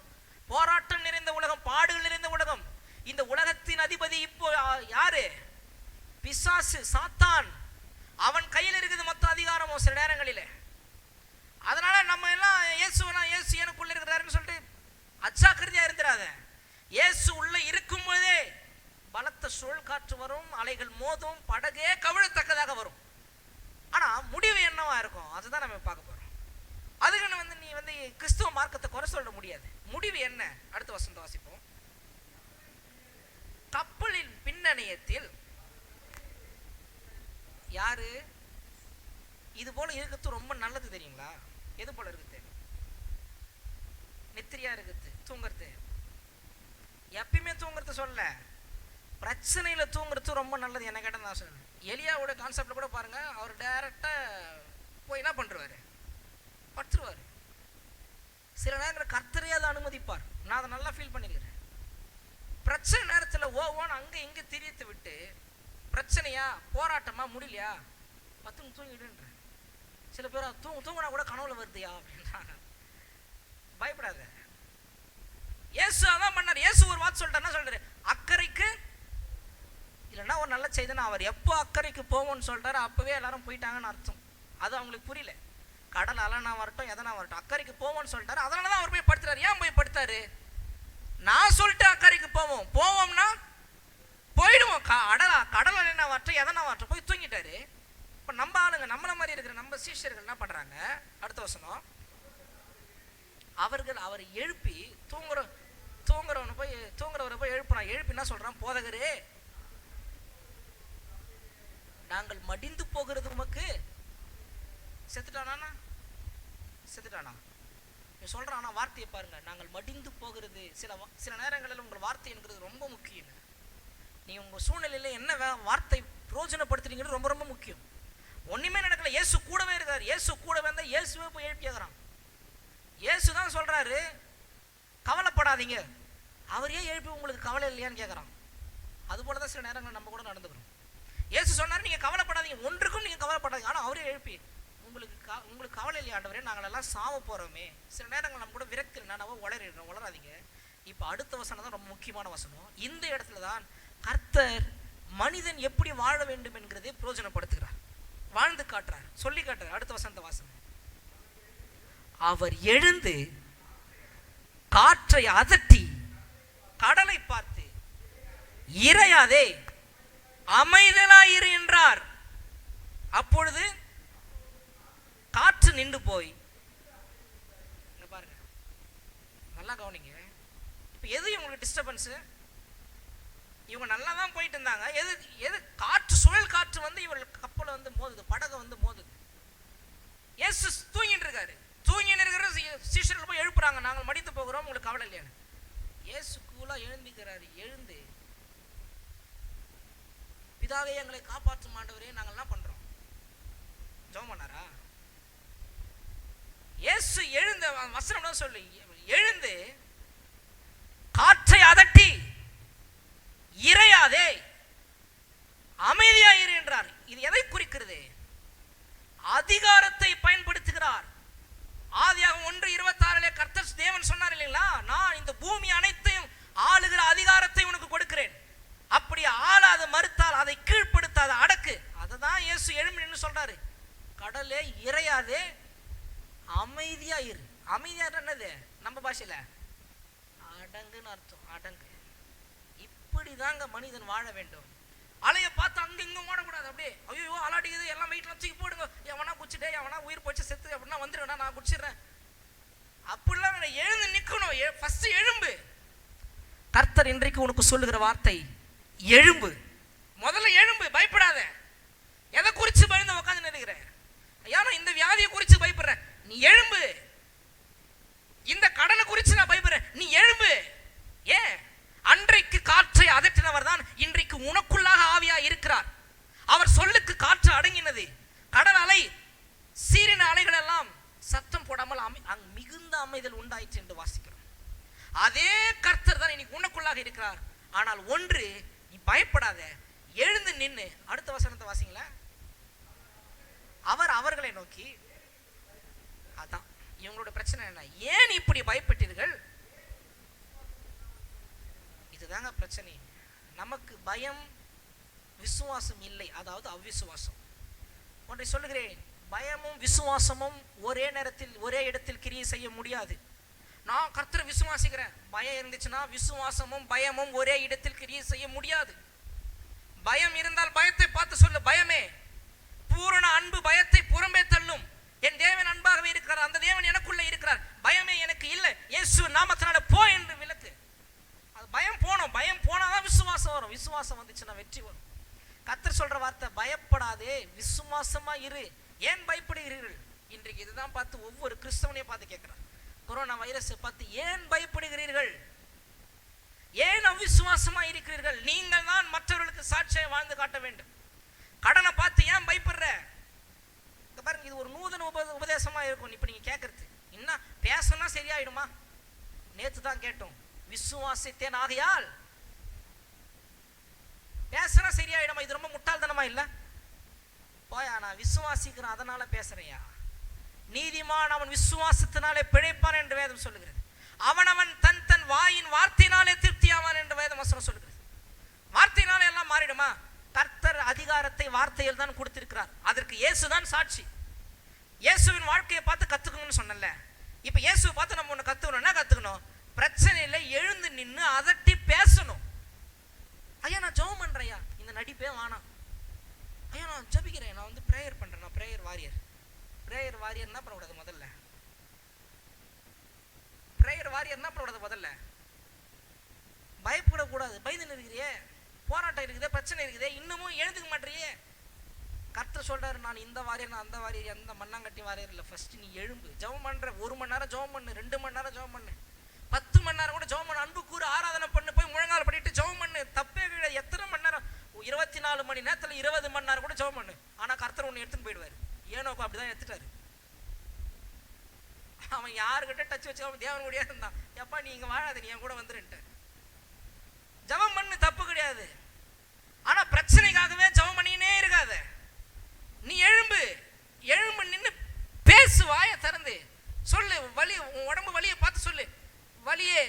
போராட்டம் நிறைந்த உலகம், பாடுகள் நிறைந்த உலகம். இந்த உலகத்தின் அதிபதி இப்போ யாரு? பிசாசு, சாத்தான். அவன் கையில் இருக்குது மொத்த அதிகாரமும் சில நேரங்களிலே. அதனால நம்ம எல்லாம் இயேசு எனக்குள்ள இருக்கிறாருன்னு சொல்லிட்டு அச்சாக்கிரதையா இருந்துடாத. இயேசு உள்ள இருக்கும் போதே பலத்த சுழல் காற்று வரும், அலைகள் மோதும், படகே கவிழத்தக்கதாக வரும். ஆனா முடிவு என்னவா இருக்கும் அதுதான் நம்ம பார்க்க போறோம். அதுக்குன்னு நீ கிறிஸ்துவ மார்க்கத்தை குறை சொல்ல முடியாது. முடிவு என்ன? அடுத்த வசனத்தை வாசிப்போம். கப்பலின் பின்னணியத்தில் யாரு? இது போல இருக்கிறது ரொம்ப நல்லது தெரியுங்களா? எது போல இருக்குது? நித்திரியா இருக்குது, தூங்குறது. எப்பயுமே தூங்குறது சொல்ல, பிரச்சனையில தூங்குறது ரொம்ப நல்லது. என்ன கேட்ட நான் சொல்றேன். எலியாவோட கான்செப்ட்ல கூட பாருங்க, அவர் டைரக்டா போய் என்ன பண்றாரு, படுத்துருவாரு. சில நேரங்களில் கர்த்தரே அதை அனுமதிப்பார். நான் அதை நல்லா ஃபீல் பண்ணிருக்கிறேன். பிரச்சனை நேரத்தில் ஓவான் அங்க இங்க திரித்து விட்டு, பிரச்சனையா போராட்டமா முடியலையா 10 நிமிஷம் தூங்கிடுன்ற. சில பேர் தூங்கினா கூட கனவுல வருதுயா அப்படின்றாங்க. பயப்படாத. இயேசு அதான் பண்ணார். இயேசு ஒரு வார்த்தை சொல்லிட்டாருன்னா சொல்றாரு, அக்கறைக்கு இல்லைன்னா ஒரு நல்ல செய்தினா அவர் எப்போ அக்கறைக்கு போவோம்னு சொல்றாரு அப்பவே எல்லாரும் போயிட்டாங்கன்னு அர்த்தம். அது அவங்களுக்கு புரியல. கடல் அலனா வரட்டும் எதனா வரட்டும், அக்கறைக்கு போவோம்னு சொல்லிட்டாரு. அதனாலதான் அவர் போய் படுத்துறாரு. ஏன் போய் படுத்தாரு? நான் சொல்லிட்டு அக்கறைக்கு போவோம்னா போயிடுவோம். கடல் என்ன வரட்டும் எதனா வரட்டும் போய் தூங்கிட்டாரு. இப்ப நம்ம ஆளுங்க நம்மள மாதிரி இருக்கிற நம்ம சீஷர்கள் என்ன பண்றாங்க? அடுத்த வசனம், அவரை எழுப்பி தூங்குறவரை போய் எழுப்புறான். எழுப்பி என்ன சொல்றான்? போதகரே, நாங்கள் மடிந்து போகிறது உமக்கு. செத்துட்டானா? நீ சொல்றான். ஆனா வார்த்தையை பாருங்க, நாங்கள் மடிந்து போகிறது. சில நேரங்களில் உங்கள் வார்த்தை என்கிறது ரொம்ப முக்கியம். நீ உங்க சூழ்நிலையில என்ன வார்த்தை பிரயோஜனப்படுத்துறீங்கிறது ரொம்ப ரொம்ப முக்கியம். ஒண்ணுமே நடக்கல, இயேசு கூடவே இருக்காரு. இயேசு கூட வந்தா இயேசுவே போய் எழுப்பி கேட்கிறான். இயேசு தான் சொல்றாரு கவலைப்படாதீங்க. அவர் ஏன் எழுப்பி உங்களுக்கு கவலை இல்லையான்னு கேட்கறான். அது போலதான் சில நேரங்கள் நம்ம கூட நடந்துக்கிறோம். இயேசு சொன்னாரு நீங்க கவலைப்படாதீங்க, ஒன்றுக்கும் நீங்க கவலைப்படாதீங்க. ஆனா அவரே எழுப்பி உங்களுக்கு கவலை இல்லையா ஆண்டவரே, நாங்கள் எல்லாம் சாவ போறோமே. சில நேரங்கள் நம்ம கூட விரக்தி நான் வளராதீங்க. இப்ப அடுத்த வசனம் தான் ரொம்ப முக்கியமான வசனம். இந்த இடத்துல தான் கர்த்தர் மனிதன் எப்படி வாழ வேண்டும் என்கிறதை பிரயோஜனப்படுத்துகிறார், வாழ்ந்து காட்டுறார், சொல்லி காட்டுறார். அடுத்த வசனத்தை வாசனம். அவர் எழுந்து காற்றை அதட்டி கடலை பார்த்து இறையாதே அமைதலாயிரு என்றார். அப்பொழுது காற்று நின்று போய், பாருங்க நல்லா கவனிங்க. இப்ப எது இவங்களுக்கு டிஸ்டர்பன்ஸ்? இவங்க நல்லா தான் போயிட்டு இருந்தாங்க. எது காற்று, சுழல் காற்று வந்து இவர்கள் கப்பலை வந்து மோதுது, படகை வந்து மோதுது. இயேசு தூங்கிட்டு இருக்காரு. தூங்கிட்டு இருக்கிற சீஷர்கள் போய் எழுப்புறாங்க, நாங்கள் மடித்து போகிறோம், உங்களுக்கு கவலை இல்லையான்னு. இயேசு கூலா எழுந்திருக்கிறாரு. எழுந்து, பிதாவே எங்களை காப்பாற்றும் ஆண்டவரே, நாங்கள் என்ன பண்றோம்? ஜெபம் பண்ணாரா? இயேசு எழுந்த வசனம் சொல்லி எழுந்து காற்றை அதட்டி இறையாதே அமைதியாயிரு என்றார். இது எதை குறிக்கிறது? அதிகாரத்தை பயன்படுத்துகிறார். ஆதியாகமம் 1:26 கர்த்தர் தேவன் சொன்னார் இல்லைங்களா, நான் இந்த பூமி அனைத்தையும் ஆளுகிற அதிகாரத்தை உனக்கு கொடுக்கிறேன். அப்படி ஆளாத மறுத்தால் அதை கீழ்ப்படுத்தாத அடக்கு. அதுதான் இயேசு எழும்பி நின்று சொல்றாரு, கடலே இறையாதே அமைதியாயிரு. அமைதியா என்னது நம்ம பாஷையில அடங்குன்னு அர்த்தம். அடங்கு. இப்படிதாங்க மனிதன் வாழ வேண்டும். அலைய பார்த்தாங்க அங்க இங்க ஓடக்கூடாது. அப்படியே ஐயோ அலாடிக்குது, எல்லாம் வெயிட்லாம் தூக்கி போடுங்க, எவனா குச்சிட்டே எவனா உயிர் போச்சு செத்து அப்படின்னா வந்துடுவேனா, நான் குடிச்சிடுறேன் அப்படிலாம் எழுந்து நிக்கணும். ஃபர்ஸ்ட் எழும்பு. கர்த்தர் இன்றைக்கு உனக்கு சொல்லுகிற வார்த்தை எழும்பு. முதல்ல எழும்பு, பயப்படாத. எதை குறித்து பயந்து உட்காந்து நினைக்கிற? ஏன்னா இந்த வியாதியை குறித்து பயப்படுற, நீ எழும்பு. இந்த கடனை குறித்து நான் பயப்படுறேன், நீ எழும்பு. ஏன்? அன்றைக்கு காற்றை அதட்டினவர் தான் இன்றைக்கு உனக்குள்ளாக ஆவியா இருக்கிறார். அவர் சொல்லுக்கு காற்று அடங்கினது, கடல் அலை சீரின அலைகள் எல்லாம் சத்தம் போடாமல் மிகுந்த அமைதல் உண்டாயிற்று என்று வாசிக்கிறோம். அதே கர்த்தர் தான் இன்னைக்கு உனக்குள்ளாக இருக்கிறார். ஆனால் ஒன்று, நீ பயப்படாத, எழுந்து நின்னு. அடுத்த வசனத்தை வாசிங்களா. அவர் அவர்களை நோக்கி, அதான் இவங்களோட பிரச்சனை என்ன, ஏன் இப்படி பயப்பட்டீர்கள்? இதுதாங்க பிரச்சனை. நமக்கு பயம், விசுவாசம் இல்லை, அதாவது அவ்விசுவாசம். ஒன்றை சொல்லுகிறேன், பயமும் விசுவாசமும் ஒரே நேரத்தில் ஒரே இடத்தில் கிரியை செய்ய முடியாது. நான் கர்த்தரை விசுவாசிக்கிறேன், பயம் இருந்துச்சுன்னா விசுவாசமும் பயமும் ஒரே இடத்தில் கிரியை செய்ய முடியாது. பயம் இருந்தால் பயத்தை பார்த்து சொல்லு, பயமே பூரண அன்பு பயத்தை புறம்பே தள்ளும். என் தேவன் அன்பாகவே இருக்கிறார், அந்த தேவன் எனக்குள்ள இருக்கிறார், பயமே எனக்கு இல்லை, இயேசு நாமத்தினால போ என்று விளக்கு. அது பயம் போனோம், பயம் போனாதான் விசுவாசம் வரும், விசுவாசம் வந்துச்சுன்னா வெற்றி வரும். கர்த்தர் சொல்ற வார்த்தை, பயப்படாதே, விசுவாசமா இரு. ஏன் பயப்படுகிறீர்கள்? இன்றைக்கு இதுதான் பார்த்து ஒவ்வொரு கிறிஸ்தவனையும் பார்த்து கேட்கிறார். கொரோனா வைரஸை பார்த்து ஏன் பயப்படுகிறீர்கள்? ஏன் அவிசுவாசமா இருக்கிறீர்கள்? நீங்கள் தான் மற்றவர்களுக்கு சாட்சியாக வாழ்ந்து காட்ட வேண்டும். கடனை பார்த்து ஏன் பயப்படுற? பாருங்க, இது ஒரு நூதன உபதேசமா இருக்கும். இப்ப நீங்க கேட்கறது என்ன, பேசணும்னா சரியாயிடுமா? நேத்து தான் கேட்டோம், விசுவாசித்தேன் ஆகையால் பேசினா சரியாயிடுமா? இது ரொம்ப முட்டாள்தனமா இல்ல? போயா, நான் விசுவாசிக்கிறேன் அதனால பேசுறையா? நீதிமான் அவன் விசுவாசத்தினாலே பிழைப்பான் என்று வேதம் சொல்லுகிறது. அவனவன் தன் தன் வாயின் வார்த்தையினாலே திருப்தியாவான் என்று வேதம் வசனம் சொல்லுகிறது. வார்த்தையினாலே எல்லாம் மாறிடுமா? கர்த்தர் அதிகாரத்தை வார்த்தையில் தான் கொடுத்திருக்கிறார். அதற்கு இயேசுதான் சாட்சி. இயேசுவின் வாழ்க்கையை பார்த்து கத்துக்கணும்னு சொன்னல. இப்ப இயேசுவை பார்த்து நம்ம ஒண்ணு கத்துக்கணும். என்ன கத்துக்கணும்? பிரச்சனையில எழுந்து நின்று அதட்டி பேசணும். ஐயா நான் ஜெபம் பண்றேயா, இந்த நடிப்பே வேணாம். ஐயா நான் ஜெபிக்கிறேன், நான் வந்து பிரேயர் பண்றேன், நான் பிரேயர் வாரியர். பிரேயர் வாரியர் என்ன பண்ணக்கூடாது? முதல்ல பிரேயர் வாரியர் என்ன பண்ணக்கூடாது? முதல்ல பயப்படக்கூடாது. பயந்து இருக்கிறியே, போராட்டம் இருக்குதே, பிரச்சனை இருக்குதே, இன்னமும் எழுந்துக்க மாட்டேறியே. கர்த்தர் சொல்றாரு, நான் இந்த வாரியர், நான் அந்த வாரியர், எந்த மண்ணாங்கட்டி வாரியர் இல்லை. ஃபர்ஸ்ட் நீ எழும்பு, ஜெபம் பண்ற. 1 மணி நேரம் ஜெபம் பண்ணு, 2 மணி நேரம் ஜெபம் பண்ணு, 10 மணி நேரம் கூட ஜெபம் பண்ணு, அன்பு கூறு, ஆராதனை பண்ணு, போய் முழங்கால் பண்ணிட்டு ஜெபம் பண்ணு, தப்பே கிடையாது. எத்தனை மணி நேரம்? 24 மணி நேரத்துல 20 மணி நேரம் கூட ஜெபம் பண்ணு. ஆனா கர்த்தர் ஒன்னு எடுத்துன்னு போயிடுவாரு. ஏனோக்கு அப்படிதான் எடுத்துட்டாரு. அவன் யாருக்கிட்ட டச் வச்சு அவன் தேவன் கூடயே இருந்தான். எப்பா நீ இங்க வாழாத, நீ என் கூட வந்துருன்ட்டு. ஜெபம் பண்ணு, தப்பு கிடையாது. ஆனா பிரச்சனைக்காகவே ஜெபம் பண்ணினே இருக்காத. நீ எழும்பு, எழும்பு நின்று பேசு, வாயை திறந்து சொல்லு. வலி, உன் உடம்பு வலியை பார்த்து சொல்லு, வலியே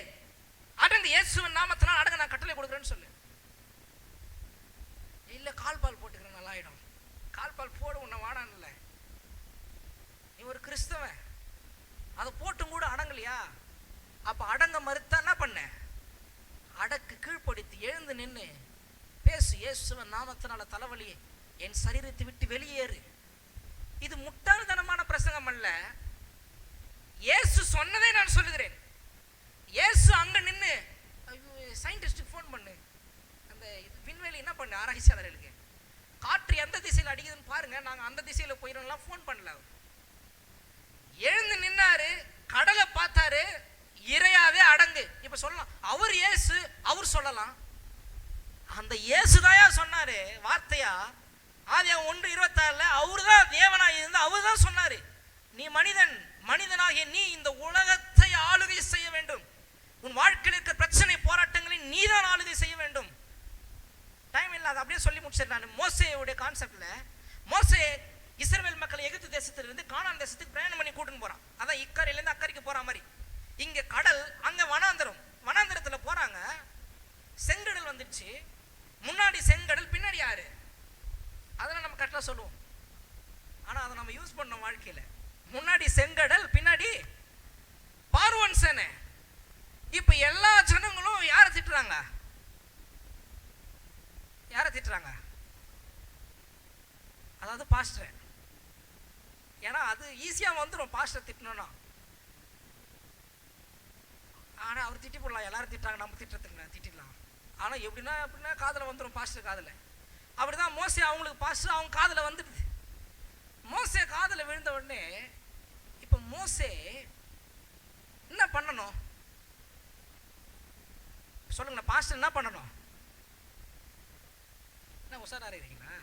அடங்கு, இயேசுவின் நாமத்தினால் அடங்க, நான் கட்டளை கொடுக்குறேன்னு சொல்லு. இல்ல கால் பால் போட்டுக்கிறேன் நல்லா ஆயிடும். கால் பால் போட உன்னை வாடான்னு இல்லை. நீ ஒரு கிறிஸ்தவன், அதை போட்டும் கூட அடங்கலையா? அப்ப அடங்க மறுத்தா என்ன பண்ண? அடக்கு கீழ்ப்படுத்தி எழுந்து நின்று பேசு. இயேசுவின் நாமத்தினால தலைவலியை என் சரீரத்தை விட்டு வெளியேறு. இது முட்டாள்தனமான பிரசங்கம் அல்ல. இயேசு சொன்னதை நான் சொல்லுகிறேன். இயேசு அங்க நின்று சயின்டிஸ்டுக்கு ஃபோன் பண்ணு, அந்த விண்வெளி என்ன பண்ணு, ஆராய்ச்சியாளர்களுக்கு காற்று எந்த திசையில் அடிக்குதுன்னு பாருங்க, நாங்க அந்த திசையில போயிடலாம் ஃபோன் பண்ணல. எழுந்து நின்னாரு, கடலை பார்த்தாரு, இறையாவே அடங்கு. இப்ப சொல்லலாம் அவர் இயேசு, அவர் சொல்லலாம். அந்த இயேசுதாயா சொன்னாரு வார்த்தையா. ஆதியாகமம் 1:26 அவர்தான் தேவனா இருந்து அவர் தான் சொன்னாரு, நீ மனிதன், மனிதனாகிய நீ இந்த உலகத்தை ஆளுகை செய்ய வேண்டும். உன் வாழ்க்கையில் இருக்க பிரச்சனை போராட்டங்களை நீதான் ஆளுகை செய்ய வேண்டும். டைம் இல்லை, அதை அப்படியே சொல்லி முடிச்சிடலாம். மோசேயுடைய கான்செப்ட்ல, மோசே இஸ்ரவேல் மக்களை எகிப்து தேசத்திலிருந்து கானான் தேசத்துக்கு பிரயாணம் பண்ணி கூட்டின்னு போறான். அதான் இக்கரையிலேருந்து அக்கறைக்கு போற மாதிரி. இங்க கடல், அங்க வனாந்தரம். வனாந்தரத்துல போறாங்க, செங்கடல் வந்துடுச்சு. முன்னாடி செங்கடல், பின்னாடி யாரு? அதெல்லாம் நம்ம கரெக்டா சொல்லுவோம். ஆனா அதை நம்ம யூஸ் பண்ணோம் வாழ்க்கையில. முன்னாடி செங்கடல், பின்னாடி பார்வோன் சேனை. இப்ப எல்லா ஜனங்களும் யாரை திட்டுறாங்க? யாரை திட்டுறாங்க? அதாவது பாஸ்டர். ஏன்னா அது ஈஸியாக வந்துடும் பாஸ்டர் திட்டணும்னா. ஆனால் அவர் திட்டி போடலாம், எல்லாரும் திட்டாங்க, நம்ம திட்டிடலாம். ஆனால் எப்படின்னா காதில் வந்துடும், பாஸ்டர் காதில். அப்படி தான் மோசே அவங்களுக்கு பாஸ்டர் அவங்க காதில் வந்துடுது. மோசே காதில் விழுந்த உடனே இப்போ மோசே என்ன பண்ணணும் சொல்லுங்க? பாஸ்டர் என்ன பண்ணணும்? என்ன உஷாரா இருக்கீங்களா?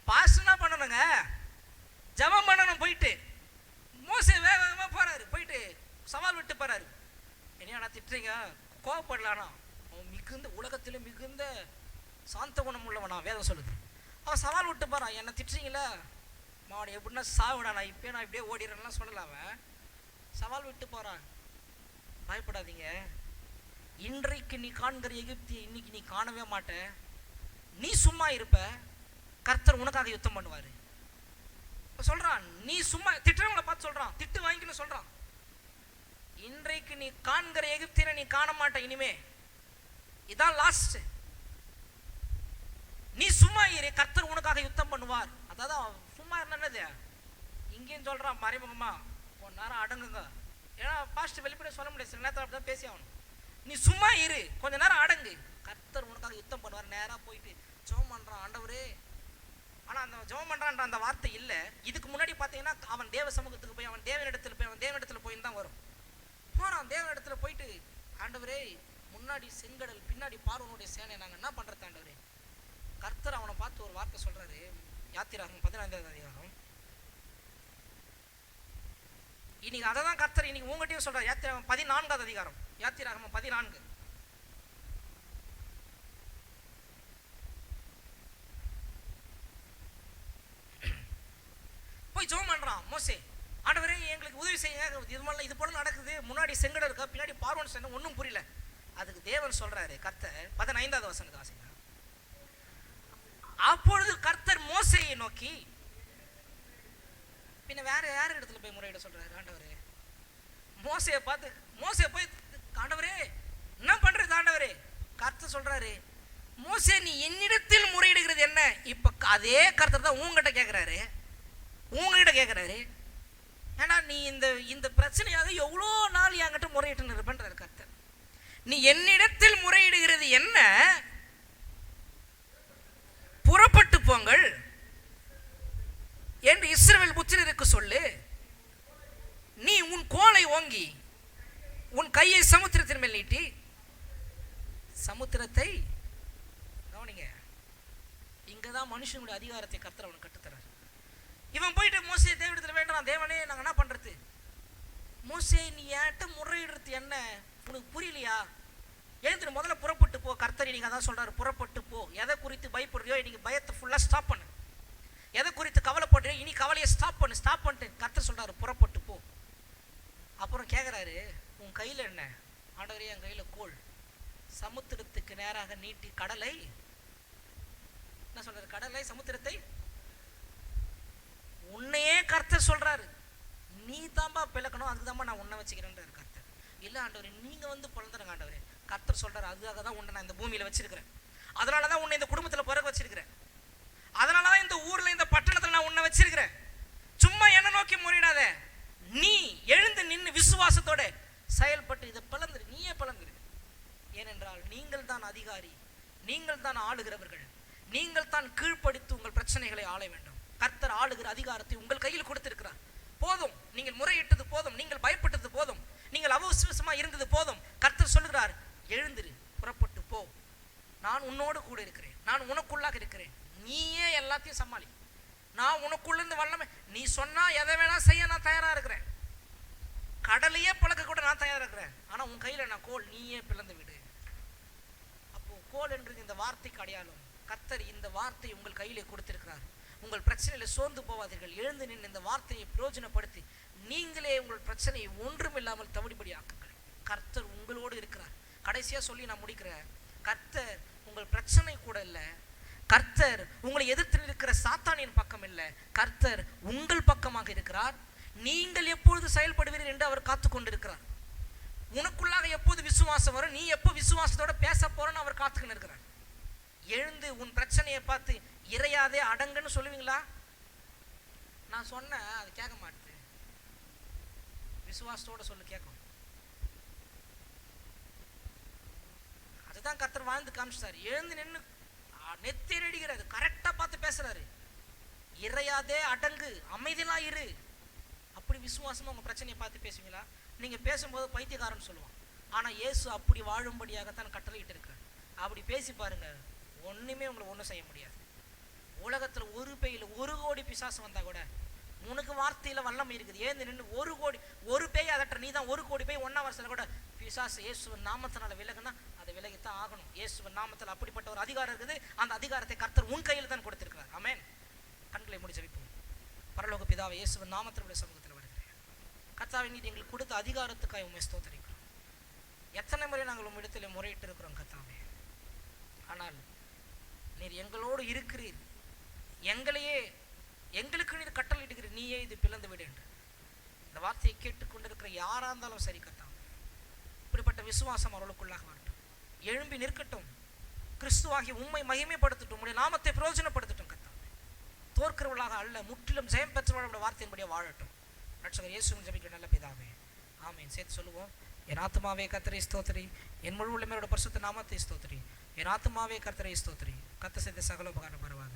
பாஸ்டர் என்ன பண்ணணுங்க? ஜெபம் பண்ணணும். போயிட்டு மோசே வேக வேகமாக போறாரு, போயிட்டு சவால் விட்டு போறாரு. என்னையா நான் திட்டுறீங்க, கோவப்படலானா? அவன் மிகுந்த உலகத்திலே மிகுந்த சாந்த குணம் உள்ளவனா வேதம் சொல்லுது. அவன் சவால் விட்டு போறான், என்னை திட்டுறீங்களா மாவன் எப்படின்னா சாவிடா, நான் இப்போ நான் இப்படியே ஓடிடுறேன்லாம் சொல்லல. அவன் சவால் விட்டு போறான். பயப்படாதீங்க, இன்றைக்கு நீ காண்கிற எகிப்தியை இன்னைக்கு நீ காணவே மாட்ட. நீ சும்மா இருப்ப, கர்த்தர் உனக்காக யுத்தம் பண்ணுவாரு சொல்றான். நீ சும்மா திட்டுறவங்களை பார்த்து சொல்றான், திட்டு வாங்கிக்கணும் சொல்றான். இன்றைக்கு நீ காண்கிற எகிப்தியனை நீ காண மாட்ட இனிமே, இதான் லாஸ்ட். நீ சும்மா இரு, கர்த்தர் உனக்காக யுத்தம் பண்ணுவார். அதாவது சும்மா என்னது இங்கேயும் சொல்றான் மறைமுகமா, கொஞ்ச நேரம் அடங்குங்க. ஏன்னா பாஸ்ட் வெளிப்படையா சொல்ல முடியாது, சில நேரத்தில் அப்படிதான் பேசி ஆகணும். நீ சும்மா இரு, கொஞ்ச நேரம் அடங்கு, கர்த்தர் உனக்காக யுத்தம் பண்ணுவார். நேரா போயிட்டு ஜெபம் பண்றான், ஆண்டவரே. ஆனா அந்த ஜெபம் பண்றான்ற அந்த வார்த்தை இல்ல. இதுக்கு முன்னாடி பாத்தீங்கன்னா அவன் தேவ சமூகத்துக்கு போய் அவன் தேவனிடத்துல போய் தான் வரும். போறான் தேவனிடத்துல போயிட்டு, ஆண்டவரே முன்னாடி செங்கடல் பின்னாடி பார்வோனுடைய சேனை, நாங்க என்ன பண்றது ஆண்டவரே? கர்த்தர் அவனை பார்த்து ஒரு வார்த்தை சொல்றாரு. யாத்திராகமம் 15வது அதிகாரம். இன்னைக்கு அதை தான் கர்த்தர் இன்னைக்கு உங்ககிட்டயும் சொல்றாரு. யாத்திராகமம் 14வது அதிகாரம். யாத்திராகமம் 14. போய் ஜெபம் பண்றான் மோசே. ஆண்டவரே எங்களுக்கு உதவி செய்யுங்க, இது போல நடக்குது, முன்னாடி செங்கடல் இருக்கா பின்னாடி பார்வோன் சேனை, ஒன்றும் புரியல. அதுக்கு தேவன் சொல்றாரு, கர்த்தர் 15வது வசனத்தை வாசிங்க. அப்பொழுது கர்த்தர் மோசேயை நோக்கி, பின்ன வேற யார் இடத்துல போய் முறையிட சொல்றாரு ஆண்டவரே? மோசேயை பார்த்து மோசே போய், ஆண்டவரே என்ன பண்றது ஆண்டவரே? கர்த்தர் சொல்றாரு, மோசே நீ என்னிடத்தில் முறையிடுகிறது என்ன? இப்ப அதே கர்த்தர் தான் உங்ககிட்ட கேட்கிறாரு. ஏன்னா நீ இந்த பிரச்சனையாக எவ்வளோ நாள் என்கிட்ட முறையிட்டு இருப்பேன்றாரு கர்த்தர். நீ என்னிடத்தில் முறையிடுகிறது என்ன? புறப்பட்டு போங்கள் என்று இஸ்ரவேல் புத்திரருக்கு சொல்லு. நீ உன் கோலை ஓங்கி உன் கையை சமுத்திரத்தின் மேல் நீட்டி சமுத்திரத்தை கவனிங்க. இங்கதான் மனுஷனுடைய அதிகாரத்தை கர்த்தர் அவனுக்கு கட்டுத்தரார். இவன் போயிட்டு மோசே தேவனிடத்துல வேண்டாம், தேவனே நாங்க என்ன பண்றது? மோசே நீ என்கிட்ட முறையிடுறது என்ன? உனக்கு புரியலையா? எழுந்துட்டு முதல்ல புறப்பட்டு போ. கர்த்தர் இன்னைக்கு அதான் சொல்றாரு, புறப்பட்டு போ. எதை குறித்து பயப்படுறியோ இன்னைக்கு பயத்தை ஃபுல்லா ஸ்டாப் பண்ணு. எதை குறித்து கவலைப்படுறியோ இனி கவலையை ஸ்டாப் பண்ணிட்டு கர்த்தர் சொல்றாரு புறப்பட்டு போ. அப்புறம் கேட்குறாரு, உன் கையில் என்ன? ஆண்டவரே என் கையில் கோல். சமுத்திரத்துக்கு நேராக நீட்டி கடலை, என்ன சொல்றாரு? கடலை சமுத்திரத்தை. உன்னையே கர்த்தர் சொல்றாரு, நீ தான்பா பிளக்கணும், அதுக்கு தான்பா நான் உன்னை வச்சுக்கிறேன்றாரு கர்த்தர். இல்ல ஆண்டவரே நீங்க வந்து பிறந்துருங்க ஆண்டவரே. கர்த்தர் சொல்றாரு, அதுக்காக தான் உன்னை நான் இந்த பூமியில வச்சிருக்கிறேன், அதனாலதான் உன்னை இந்த குடும்பத்துல பிறகு வச்சிருக்கிறேன், அதனாலதான் இந்த ஊர்ல இந்த பட்டணத்துல நான் உன்னை வச்சிருக்கிறேன். சும்மா என்ன நோக்கி முறையிடாத, நீ எழுந்து நின்று விசுவாசத்தோட செயல்பட்டு இதை பிளந்துரு, நீயே பிளந்துரு. ஏனென்றால் நீங்கள் தான் அதிகாரி, நீங்கள் தான் ஆளுகிறவர்கள், நீங்கள் தான் கீழ்ப்படுத்தி உங்கள் பிரச்சனைகளை ஆள வேண்டும். கர்த்தர் ஆளுகிற அதிகாரத்தை உங்கள் கையில் கொடுத்திருக்கிறார். போதும், நீங்கள் முறையிட்டது போதும், நீங்கள் பயப்பட்டது போதும், நீங்கள் அவிசுவாசமா இருந்தது போதும். கர்த்தர் சொல்லுகிறார், எழுந்திரு, புறப்பட்டு போ. நான் உன்னோடு கூட இருக்கிறேன், நான் உனக்குள்ளாக இருக்கிறேன், நீயே எல்லாத்தையும் சமாளி. நான் உனக்குள்ள இருந்து வல்லமை, நீ சொன்னா எதை வேணா செய்ய நான் தயாரா இருக்கிறேன், கடலையே பழக்க கூட நான் தயாரா இருக்கிறேன். ஆனா உன் கையில நான் கோல், நீயே பிளந்து விடு. அப்போ கோல் என்று இந்த வார்த்தைக்கு அடையாளம். கர்த்தர் இந்த வார்த்தை உங்கள் கையிலே கொடுத்திருக்கிறார். உங்கள் பிரச்சனையில சோர்ந்து போவாதீர்கள், எழுந்து நின்று இந்த வார்த்தையை பிரயோஜனப்படுத்தி நீங்களே உங்கள் பிரச்சனையை ஒன்றுமில்லாமல் தவிடுபடி ஆக்குங்கள். கர்த்தர் உங்களோடு இருக்கிறார். கடைசியா சொல்லி நான் முடிக்கிறேன், கர்த்தர் உங்கள் பிரச்சனை கூட இல்லை, கர்த்தர் உங்களை எதிர்த்து இருக்கிற சாத்தானின் பக்கம் இல்லை, கர்த்தர் உங்கள் பக்கமாக இருக்கிறார். நீங்கள் எப்பொழுது செயல்படுவீர்கள் என்று அவர் காத்து கொண்டிருக்கிறார். உனக்குள்ளாக எப்போது விசுவாசம் வரும், நீ எப்போ விசுவாசத்தோட பேச போறன்னு அவர் காத்துக்கிட்டு இருக்கிறார். எழுந்து உன் பிரச்சனையை பார்த்து இறையாதே அடங்குன்னு சொல்லுவீங்களா? நான் சொன்னேன், அது கேட்க மாட்டேது. விசுவாசத்தோட சொல்லு, கேட்கும். அதுதான் கர்த்தர் வாழ்ந்து காமிச்சாரு. எழுந்து நின்று நெத்திரடிக்கிறாரு, கரெக்டா பார்த்து பேசுறாரு. இறையாதே அடங்கு, அமைதியெல்லாம் இரு. அப்படி விசுவாசமா உங்க பிரச்சனையை பார்த்து பேசுவீங்களா? நீங்க பேசும்போது பைத்தியக்காரன் சொல்லுவான். ஆனா இயேசு அப்படி வாழும்படியாகத்தான் கட்டளையிட்டு இருக்கிறார். அப்படி பேசி பாருங்க, ஒண்ணுமே உங்களை ஒன்றும் செய்ய முடியாது. உலகத்துல ஒரு பேயில 1 கோடி பிசாசு வந்தா கூட உனக்கு வார்த்தையில வல்லமை இருக்குது. ஏன் நின்று ஒரு பேய் அதட்ட, நீ தான் 1 கோடி பேய் ஒன்னா வருஷத்துல கூட பிசாசு இயேசுவின் நாமத்தினால விலகுனா அதை விலகித்தான் ஆகணும். இயேசுவின் நாமத்தில் அப்படிப்பட்ட ஒரு அதிகாரம் இருக்குது. அந்த அதிகாரத்தை கர்த்தர் உன் கையில் தான் கொடுத்திருக்கிறார். ஆமென். கண்களை மூடி ஜெபிப்போம். பரலோக பிதாவே, இயேசுவின் நாமத்தினுடைய சமூகத்தில் வருகிறேன். கர்த்தாவே, நீர் எங்களுக்கு கொடுத்த அதிகாரத்துக்காக உம்மை ஸ்தோத்திரிக்கிறோம். எத்தனை முறை நாங்கள் உம்மிடத்தில் முறையிட்டு இருக்கிறோம் கர்த்தாவே. ஆனால் நீர் எங்களோடு இருக்கிறீர். எங்களுக்கு நீர் கட்டளையிடுகிறீர், நீயே இது பிளந்து விடு என்று. இந்த வார்த்தையை கேட்டுக்கொண்டிருக்கிற யாரா இருந்தாலும் சரி கர்த்தாவே, இப்படிப்பட்ட விசுவாசம் அவர்களுக்குள்ளாக வரட்டும். எழும்பி நிற்கட்டும். கிறிஸ்துவாகி உம்மை மகிமைப்படுத்தட்டும். உடைய நாமத்தை பிரயோஜனப்படுத்தட்டும் கர்த்தாவே. தோற்கிறவர்களாக அல்ல, முற்றிலும் ஜெயம் பெற்றவர்களுடைய வார்த்தையின்படியே வாழட்டும். ரட்சகர் இயேசுவின் ஜெபிக்கிற நல்ல பிதாவே, ஆமென். சேர்த்து சொல்லுவோம். என் ஆத்துமாவே கர்த்தரை ஸ்தோத்திரி, என் முழு உள்ளமையோட பரிசுத்த நாமத்தை ஸ்தோத்திரி. என் ஆத்துமாவே கர்த்தரை ஸ்தோத்திரி, கர்த்தர் செய்த சகல உபகாரம் பரவாயில்லை.